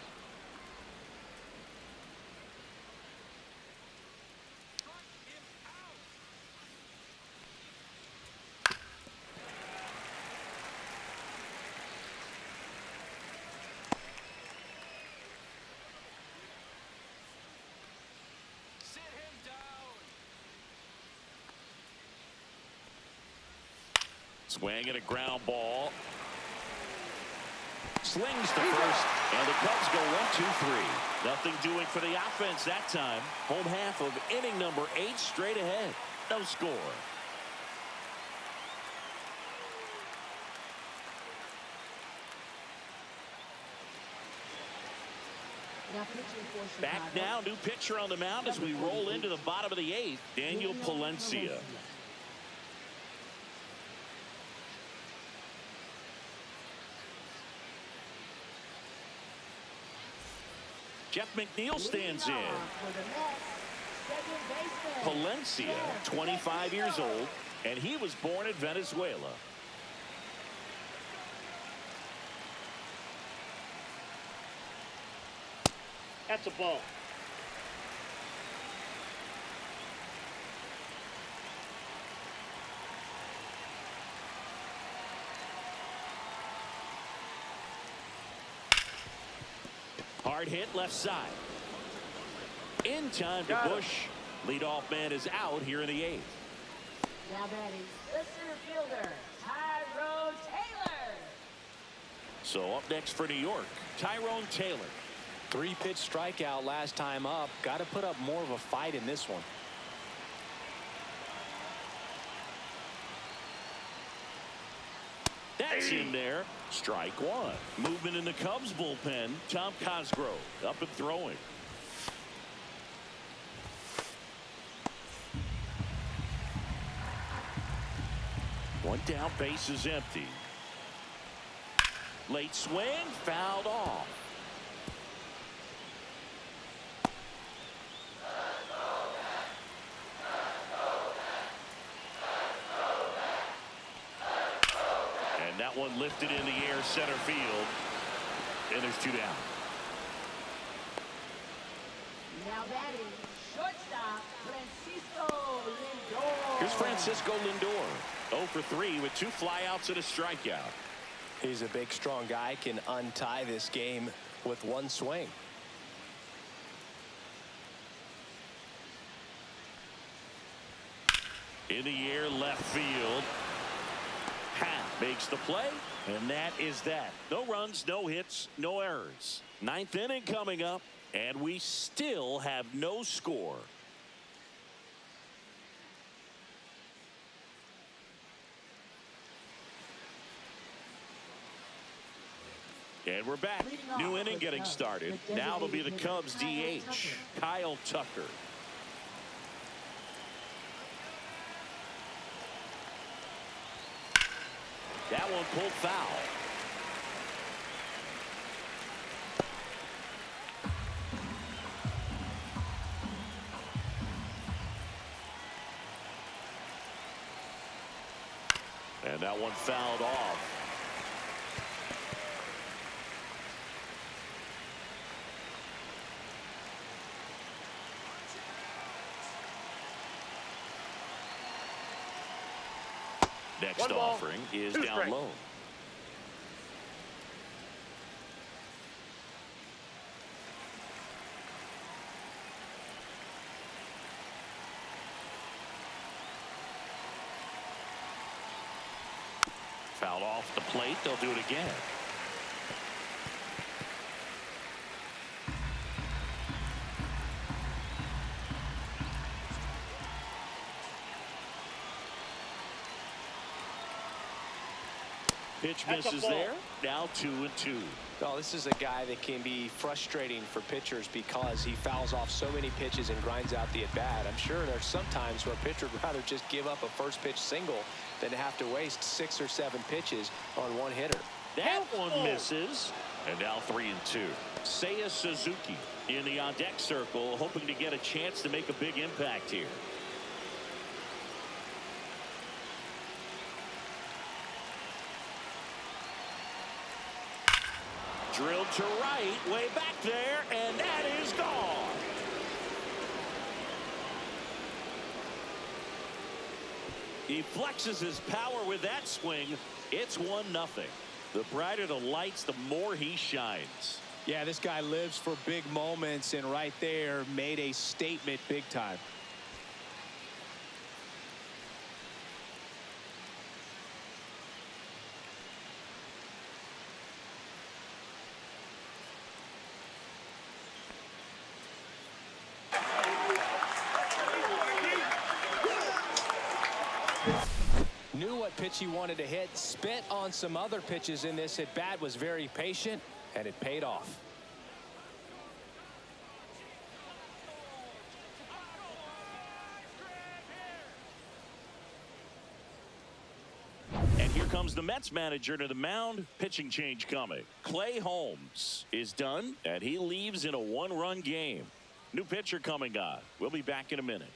Swing and a ground ball. Slings to first, and the Cubs go 1-2-3. Nothing doing for the offense that time. Home half of inning number 8 straight ahead. No score. Back now, new pitcher on the mound as we roll into the bottom of the 8th, Daniel Palencia. Jeff McNeil stands in. Palencia, 25 years old, and he was born in Venezuela. That's a ball. Hard hit left side. In time to Bush. Leadoff man is out here in the 8th. Now batting the center fielder, Tyrone Taylor. So up next for New York, Tyrone Taylor. 3-pitch strikeout last time up. Got to put up more of a fight in this one. That's in there. Strike one. Movement in the Cubs bullpen. Tom Cosgrove up and throwing. One down, base is empty. Late swing, fouled off. And that one lifted in the air, center field. And there's 2 down. Now batting shortstop, Francisco Lindor. Here's Francisco Lindor. 0 for 3 with 2 flyouts and a strikeout. He's a big, strong guy. Can untie this game with one swing. In the air, left field. Hat makes the play, and that is that. No runs, no hits, no errors. 9th inning coming up, and we still have no score. And we're back. New inning getting started. Now it'll be the Cubs DH, Kyle Tucker. That one pulled foul. And that one fouled off. Next offering is down low. Foul off the plate. They'll do it again. Pitch That's a misses ball. there. Now 2-2. Well, this is a guy that can be frustrating for pitchers because he fouls off so many pitches and grinds out the at-bat. I'm sure there's some times where a pitcher would rather just give up a first pitch single than have to waste 6 or 7 pitches on one hitter. That one misses. And now 3-2. Seiya Suzuki in the on-deck circle, hoping to get a chance to make a big impact here. Drilled to right, way back there, and that is gone. He flexes his power with that swing. It's 1-0. The brighter the lights, the more he shines. Yeah, this guy lives for big moments, and right there made a statement big time. Knew what pitch he wanted to hit, spit on some other pitches in this at bat, was very patient, and it paid off. And here comes the Mets manager to the mound. Pitching change coming. Clay Holmes is done, and he leaves in a 1-run game. New pitcher coming on. We'll be back in a minute.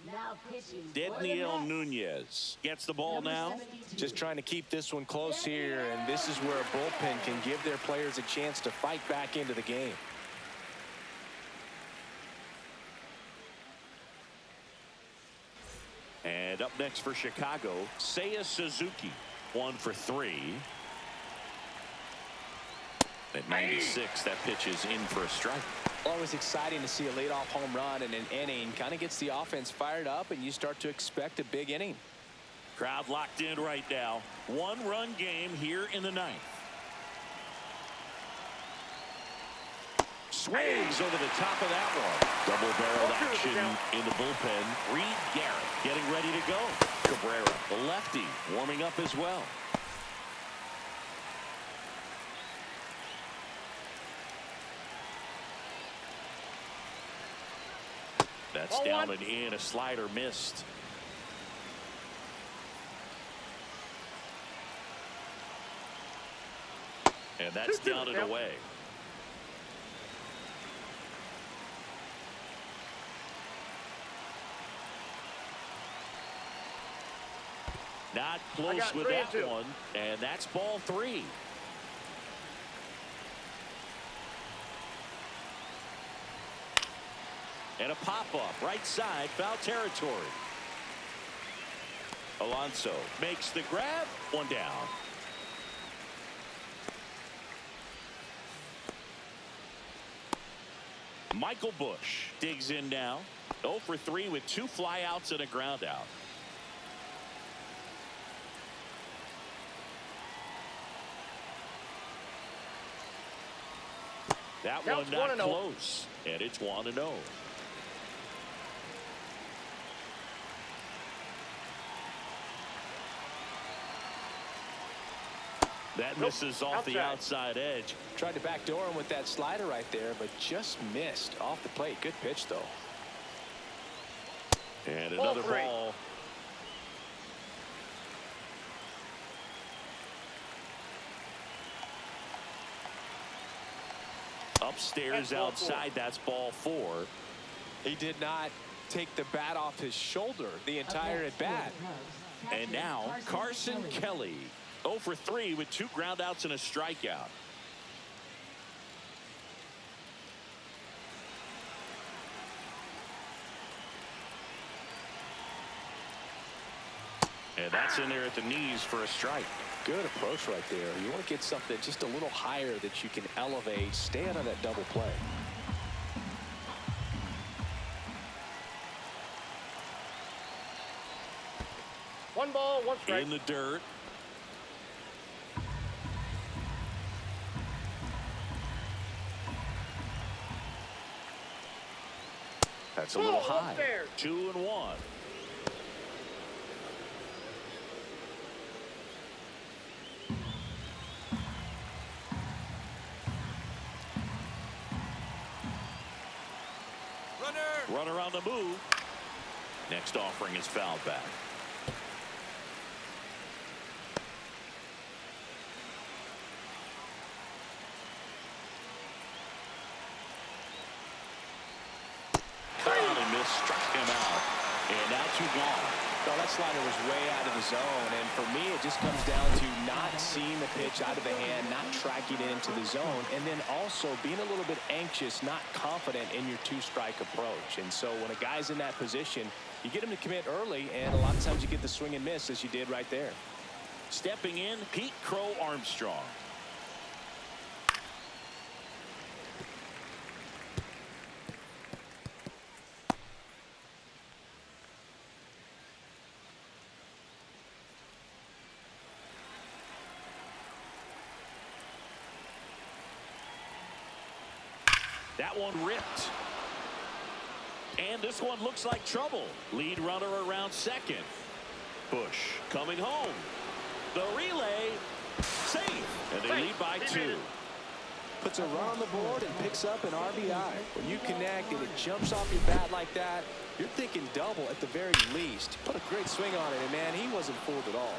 Now pitching. Daniel Nunez gets the ball now. Just trying to keep this one close here, and this is where a bullpen can give their players a chance to fight back into the game. And up next for Chicago, Seiya Suzuki. 1 for 3. At 96, that pitch is in for a strike. Always exciting to see a leadoff home run in an inning. Kind of gets the offense fired up, and you start to expect a big inning. Crowd locked in right now. 1-run game here in the 9th. Swings over the top of that one. Double-barreled action in the bullpen. Reed Garrett getting ready to go. Cabrera, the lefty, warming up as well. That's down and in. A slider missed. And that's down and away. Not close with that one. And that's ball 3. And a pop-up right side, foul territory. Alonso makes the grab. 1 down. Michael Busch digs in now. 0 for 3 with 2 flyouts and a ground out. That one not close. And it's 1-0. That misses off the outside edge. Tried to backdoor him with that slider right there, but just missed off the plate. Good pitch, though. And another ball. Upstairs outside, that's ball 4. He did not take the bat off his shoulder the entire at bat. And now Carson Kelly. 0 for 3 with 2 groundouts and a strikeout. And that's in there at the knees for a strike. Good approach right there. You want to get something just a little higher that you can elevate. Stay out of that double play. One ball, 1 strike. In the dirt. That's a little high. 2-1. Runner on the move. Next offering is fouled back. And missed, struck him out. And now 2 gone. Well, that slider was way out of the zone, and for me it just comes down to not seeing the pitch out of the hand, not tracking it into the zone, and then also being a little bit anxious, not confident in your 2-strike approach. And so when a guy's in that position, you get him to commit early, and a lot of times you get the swing and miss, as you did right there. Stepping in, Pete Crow Armstrong. That one ripped. And this one looks like trouble. Lead runner around second. Bush coming home. The relay, safe. And they lead by 2. Puts a run on the board and picks up an RBI. When you connect and it jumps off your bat like that, you're thinking double at the very least. Put a great swing on it, and man, he wasn't fooled at all.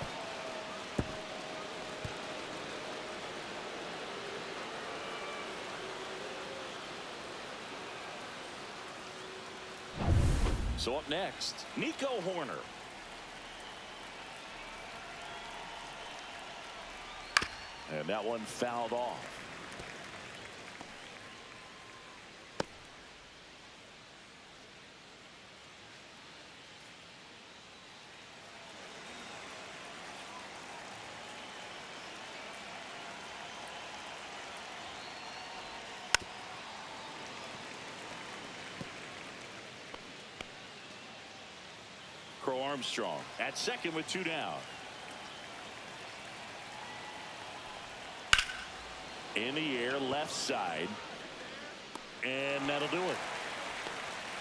So up next, Nico Horner. And that one fouled off. Crow Armstrong at second with 2 down. In the air, left side. And that'll do it.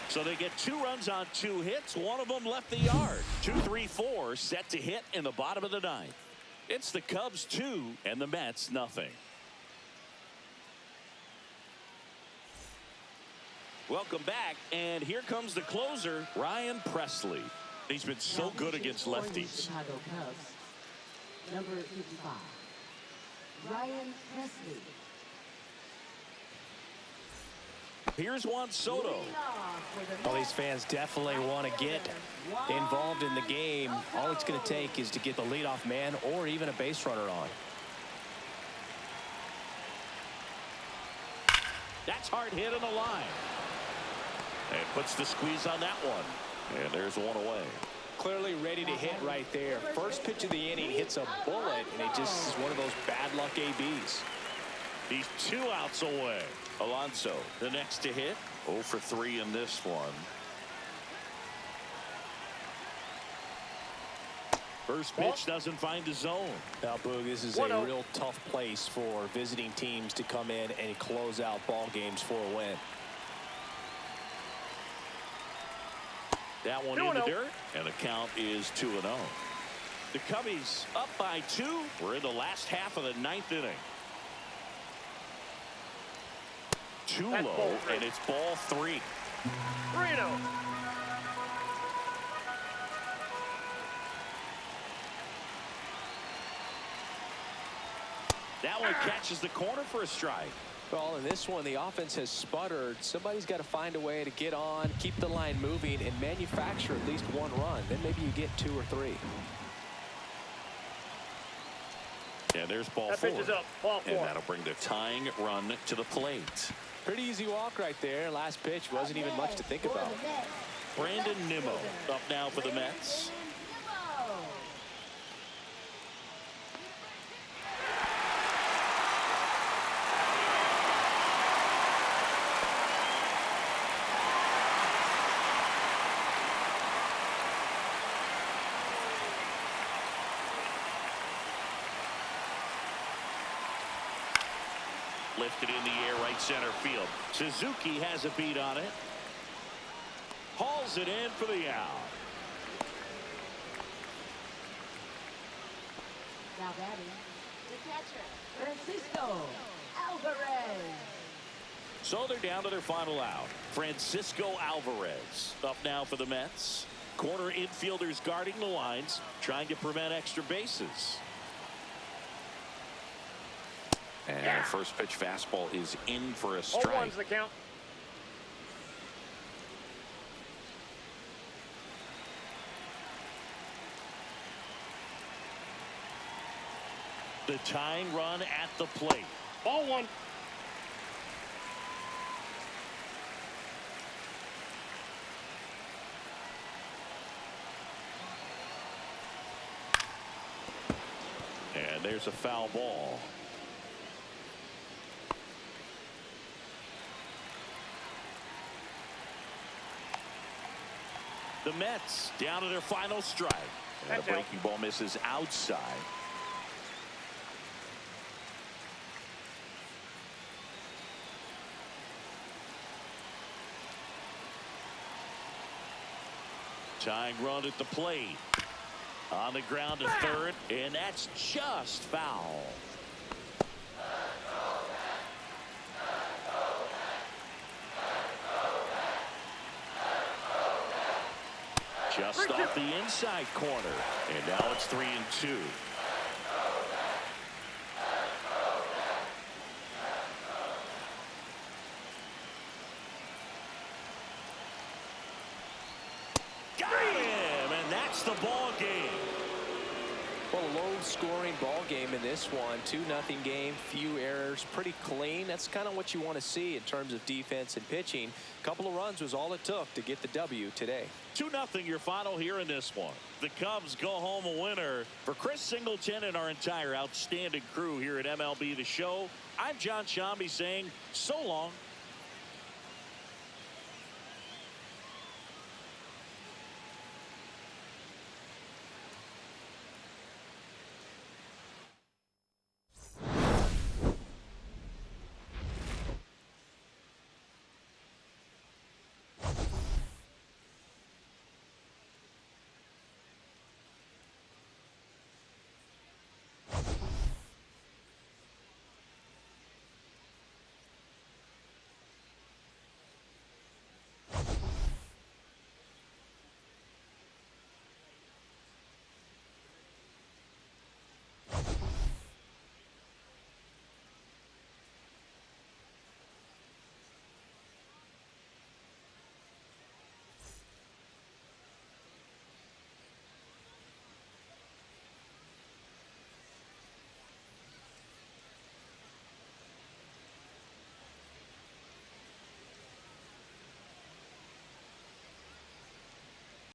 So they get 2 runs on 2 hits. One of them left the yard. 2-3-4 set to hit in the bottom of the 9th. It's the Cubs 2 and the Mets nothing. Welcome back, and here comes the closer, Ryan Presley. He's been so good against lefties. Chicago Cubs, number 55, Ryan Presley. Here's Juan Soto. Well, these fans definitely want to get involved in the game. All it's going to take is to get the leadoff man or even a base runner on. That's hard hit on the line. And puts the squeeze on that one. And there's one away. Clearly ready to hit right there. First pitch of the inning hits a bullet, and it just is one of those bad luck ABs. He's 2 outs away. Alonso, the next to hit. 0 for 3 in this one. First pitch doesn't find the zone. Now, Boog, this is a real tough place for visiting teams to come in and close out ball games for a win. That one in the dirt, and the count is 2-0. The Cubbies up by 2. We're in the last half of the 9th inning. Too low, and it's ball 3. 3-0. That one catches the corner for a strike. Well, in this one, the offense has sputtered. Somebody's got to find a way to get on, keep the line moving, and manufacture at least 1 run. Then maybe you get 2 or 3. And there's ball 4. That pitch is up. Ball 4. And that'll bring the tying run to the plate. Pretty easy walk right there. Last pitch wasn't even much to think about. Brandon Nimmo up now for the Mets. Lifted in the air, right center field. Suzuki has a beat on it. drills it in for the out. Now batting, the catcher, Francisco Alvarez. So they're down to their final out. Francisco Alvarez up now for the Mets. Corner infielders guarding the lines, trying to prevent extra bases. And first pitch fastball is in for a strike. 0-1's the count. The tying run at the plate. Ball one. And there's a foul ball. The Mets down to their final strike. And the breaking ball misses outside. Tying run at the plate. On the ground to third, and that's just foul. Just off the inside corner, and now it's 3-2. Got him, and that's the ball game. Well, a low-scoring ball game in this one. 2-0 game, few errors, pretty clean. That's kind of what you want to see in terms of defense and pitching. A couple of runs was all it took to get the W today. 2-0 your final here in this one. The Cubs go home a winner. For Chris Singleton and our entire outstanding crew here at MLB The Show, I'm John Shambi saying so long.